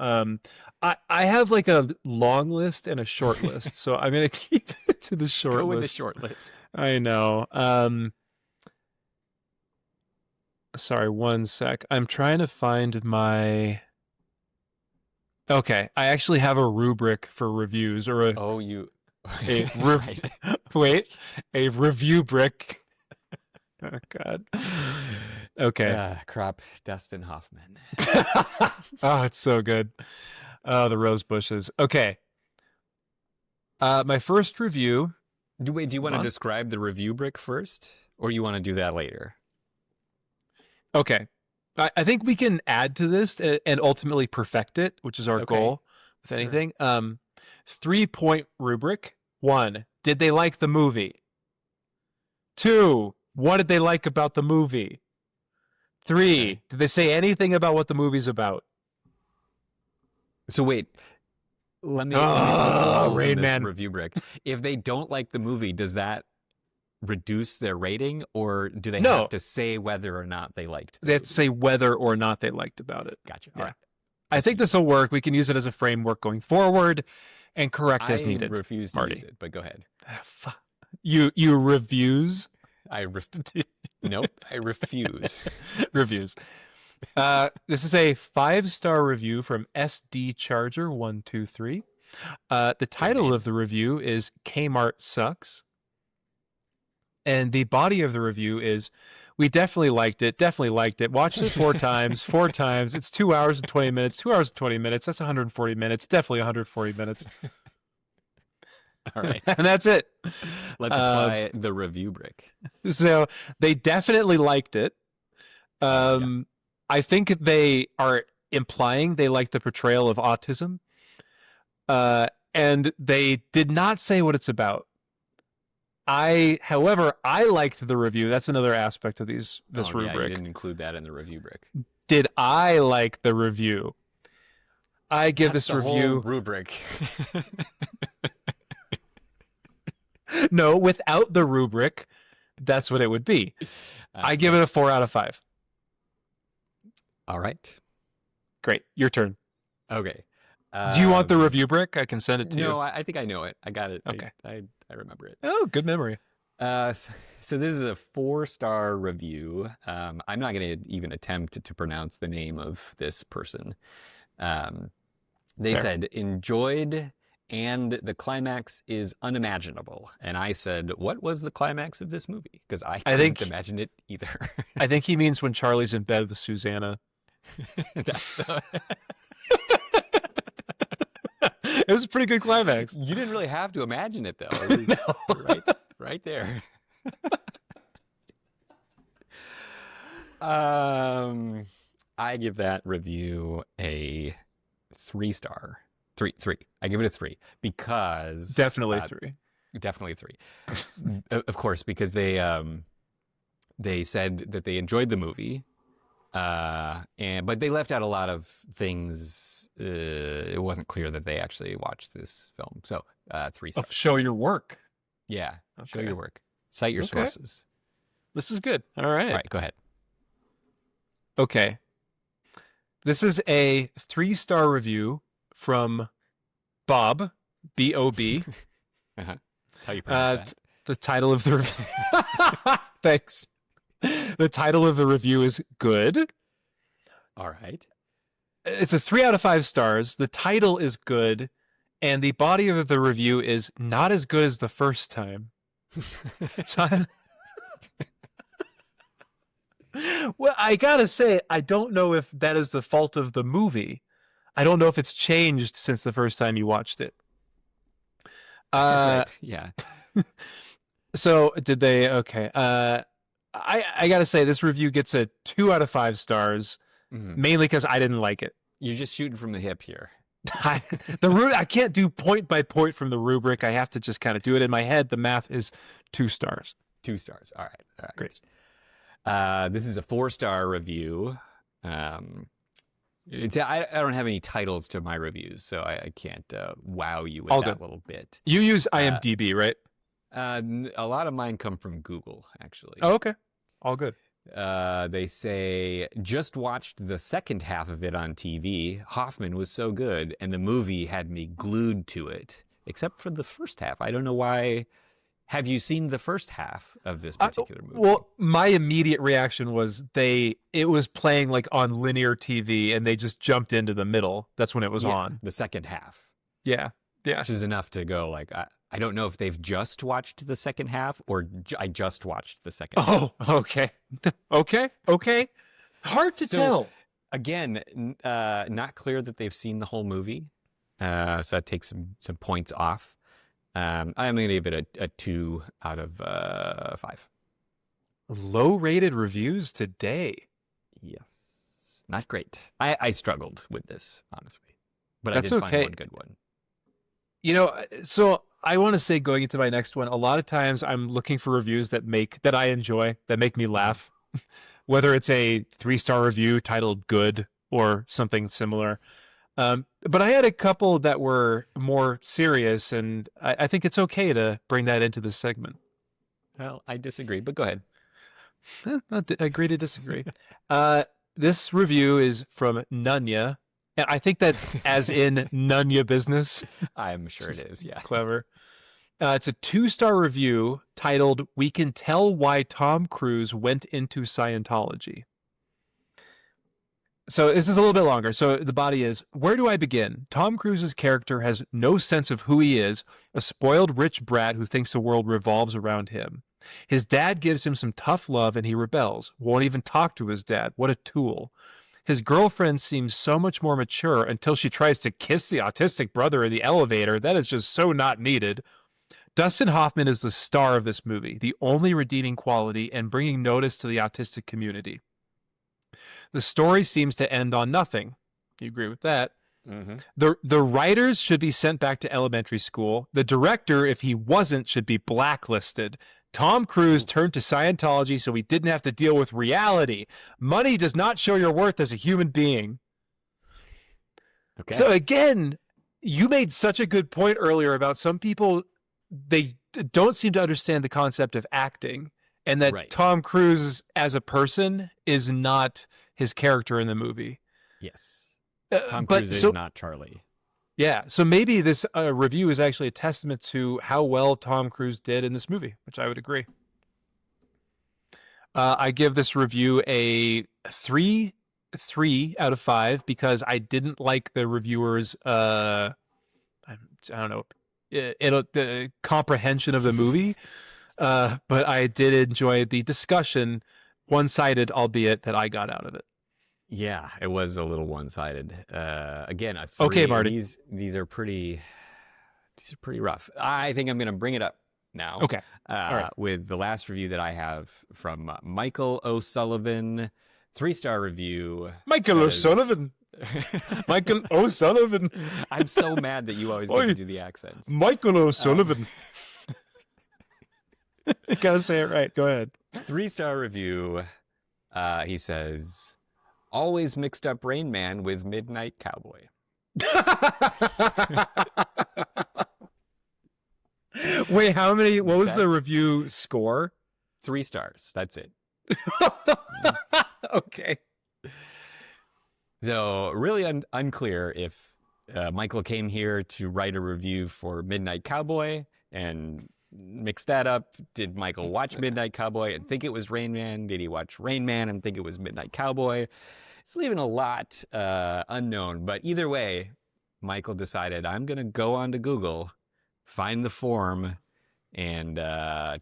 I have like a long list and a short list, so I'm gonna keep it to the short list. Go with the short list. I know. Sorry, one sec. I'm trying to find my. Okay, I actually have a rubric for reviews, or a. Oh, you. Wait, a review brick. Oh God. Okay. Crop Dustin Hoffman. Oh, it's so good. Oh, the rose bushes. Okay. My first review. Do you want to describe the review brick first, or you want to do that later? Okay. I think we can add to this and ultimately perfect it, which is our goal with anything. 3-point rubric. 1, did they like the movie? 2, what did they like about the movie? 3, did they say anything about what the movie's about? So wait, let me Rain Man review brick. If they don't like the movie, does that reduce their rating, or do they have to say whether or not they liked it? They have to say whether or not they liked about it. Gotcha. Yeah. All right. I think this will work. We can use it as a framework going forward and correct as needed. I refuse to use it, but go ahead. You reviews? Nope, I refuse. Reviews. This is a 5-star review from SD Charger 123. The title of the review is Kmart Sucks. And the body of the review is, we definitely liked it. Watched it 4 times. It's 2 hours and 20 minutes. 2 hours and 20 minutes. That's 140 minutes. Definitely 140 minutes. All right. And that's it. Let's apply the review brick. So they definitely liked it. I think they are implying they like the portrayal of autism. And they did not say what it's about. However, I liked the review. That's another aspect of this rubric. Yeah, you didn't include that in the review brick. Did I like the review? I give this review whole rubric. No, without the rubric, that's what it would be. I give it a 4 out of 5. All right. Great. Your turn. Okay. Do you want the review brick? I can send it to you. No, I think I know it. I got it. Okay. I remember it. Oh, good memory. So this is a 4-star review. I'm not going to even attempt to pronounce the name of this person. They said, enjoyed and the climax is unimaginable. And I said, what was the climax of this movie? Because I couldn't imagine it either. I think he means when Charlie's in bed with Susanna. That's It was a pretty good climax. You didn't really have to imagine it, though. It was right there. I give that review a 3-star. Three. I give it a 3 because Definitely 3. Definitely 3. Of course, because they said that they enjoyed the movie, but they left out a lot of things. It wasn't clear that they actually watched this film. So 3 stars. Show your work. Yeah, Okay. show your work. Cite your sources. This is good. All right. All right, go ahead. Okay. This is a 3-star review from Bob, B-O-B. That's how you pronounce that. The title of the review. Thanks. The title of the review is good. All right. It's a 3 out of 5 stars. The title is good. And the body of the review is not as good as the first time. Well, I gotta say, I don't know if that is the fault of the movie. I don't know if it's changed since the first time you watched it. Yeah. So did they? Okay. I gotta say, this review gets a 2 out of 5 stars, mainly because I didn't like it. You're just shooting from the hip here. I can't do point by point from the rubric. I have to just kind of do it in my head. The math is 2 stars. 2 stars. All right. Great. This is a 4-star review. I don't have any titles to my reviews, so I can't wow you with that little bit. You use IMDb, right? A lot of mine come from Google, actually. Oh, okay. All good. They say, just watched the second half of it on TV. Hoffman was so good, and the movie had me glued to it, except for the first half. I don't know why. Have you seen the first half of this particular movie? Well, my immediate reaction was it was playing like on linear TV, and they just jumped into the middle. That's when it was on. The second half. Yeah. Which is enough to go like, I don't know if they've just watched the second half or I just watched the second half. Oh, okay. Okay. Hard to tell. Again, not clear that they've seen the whole movie. So that takes some points off. I'm going to give it a 2 out of 5. Low rated reviews today. Yes. Not great. I struggled with this, honestly. But That's I did okay. find one good one. You know, so I want to say, going into my next one, a lot of times I'm looking for reviews that I enjoy, that make me laugh, whether it's a 3-star review titled good or something similar. But I had a couple that were more serious, and I think it's okay to bring that into this segment. Well, I disagree, but go ahead. I agree to disagree. This review is from Nunya. And I think that's as in Nunya Business. I'm sure it is, yeah. Clever. It's a 2-star review titled, "We Can Tell Why Tom Cruise Went into Scientology." So this is a little bit longer. So the body is, where do I begin? Tom Cruise's character has no sense of who he is, a spoiled rich brat who thinks the world revolves around him. His dad gives him some tough love and he rebels, won't even talk to his dad. What a tool. His girlfriend seems so much more mature until she tries to kiss the autistic brother in the elevator. That is just so not needed. Dustin Hoffman is the star of this movie, the only redeeming quality and bringing notice to the autistic community. The story seems to end on nothing. You agree with that? Mm-hmm. The writers should be sent back to elementary school. The director, if he wasn't, should be blacklisted. Tom Cruise turned to Scientology so he didn't have to deal with reality. Money does not show your worth as a human being. Okay. So again, you made such a good point earlier about some people, they don't seem to understand the concept of acting, and that Tom Cruise as a person is not his character in the movie. Yes. Tom Cruise is not Charlie. Yeah, so maybe this review is actually a testament to how well Tom Cruise did in this movie, which I would agree. I give this review a 3 out of 5 because I didn't like the reviewer's don't know, comprehension of the movie. But I did enjoy the discussion, one-sided, albeit, that I got out of it. Yeah, it was a little one-sided. Again, a 3. Okay, Marty. These are pretty rough. I think I'm going to bring it up now. Okay. All right. With the last review that I have from Michael O'Sullivan, 3-star review. Michael O'Sullivan. Michael O'Sullivan. I'm so mad that you always get to do the accents. Michael O'Sullivan. You gotta say it right. Go ahead. 3-star review. He says, always mixed up Rain Man with Midnight Cowboy. Wait, how many? What was the review score? 3 stars. That's it. Okay. So really unclear if Michael came here to write a review for Midnight Cowboy and mix that up. Did Michael watch Midnight Cowboy and think it was Rain Man? Did he watch Rain Man and think it was Midnight Cowboy? It's leaving a lot unknown. But either way, Michael decided, I'm going to go onto Google, find the form, and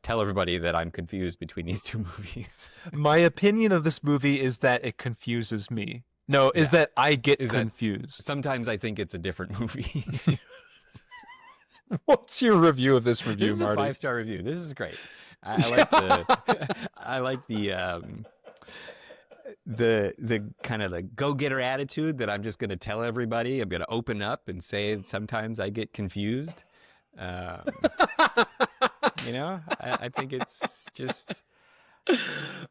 tell everybody that I'm confused between these 2 movies. My opinion of this movie is that it confuses me. No, is that I get confused. Sometimes I think it's a different movie. What's your review of this review, This is Marty? a 5-star review. This is great. I like the kind of the go-getter attitude that I'm just going to tell everybody. I'm going to open up and say sometimes I get confused. I think it's just,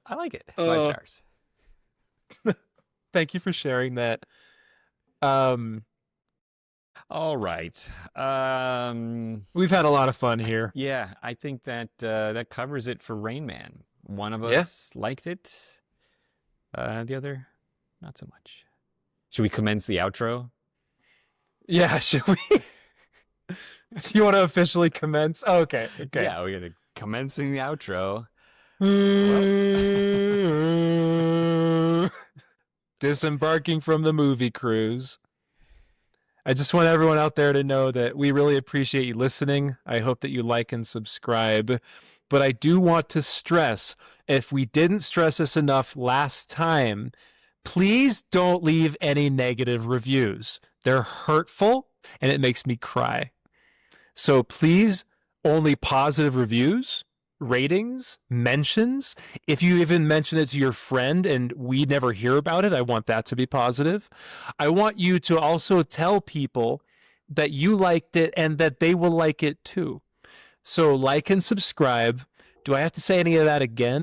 I like it. 5 stars. Thank you for sharing that. All right. We've had a lot of fun here. Yeah, I think that that covers it for Rain Man. One of us liked it. The other, not so much. Should we commence the outro? Yeah, should we? So you want to officially commence? Oh, okay. Yeah, we're going to commencing the outro. Disembarking from the movie cruise. I just want everyone out there to know that we really appreciate you listening. I hope that you like and subscribe. But I do want to stress, if we didn't stress this enough last time, please don't leave any negative reviews. They're hurtful and it makes me cry. So please, only positive reviews, ratings, mentions. If you even mention it to your friend and we never hear about it, I want that to be positive. I want you to also tell people that you liked it and that they will like it too. So like and subscribe. Do I have to say any of that again?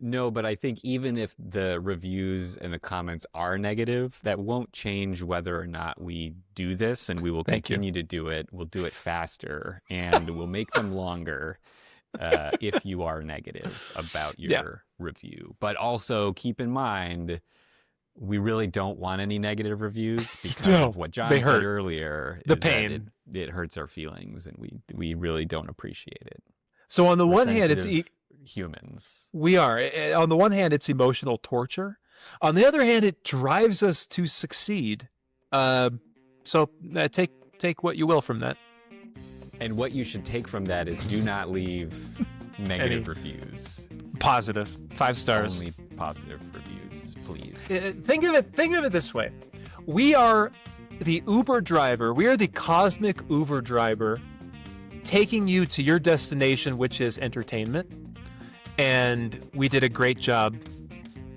No, but I think even if the reviews and the comments are negative, that won't change whether or not we do this, and we will continue to do it. We'll do it faster, and we'll make them longer if you are negative about your review. But also keep in mind, we really don't want any negative reviews because of what John said earlier. The pain. It hurts our feelings, and we really don't appreciate it. So on the one hand, it's humans. We are. On the one hand, it's emotional torture. On the other hand, it drives us to succeed. So take what you will from that. And what you should take from that is do not leave negative reviews. Positive. 5 stars. Only positive reviews, please. Think of it this way. We are the Uber driver. We are the cosmic Uber driver taking you to your destination, which is entertainment. And we did a great job.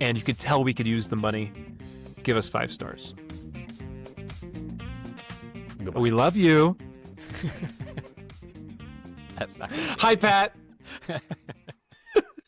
And you could tell we could use the money. Give us 5 stars. Goodbye. We love you. That's not Hi, Pat.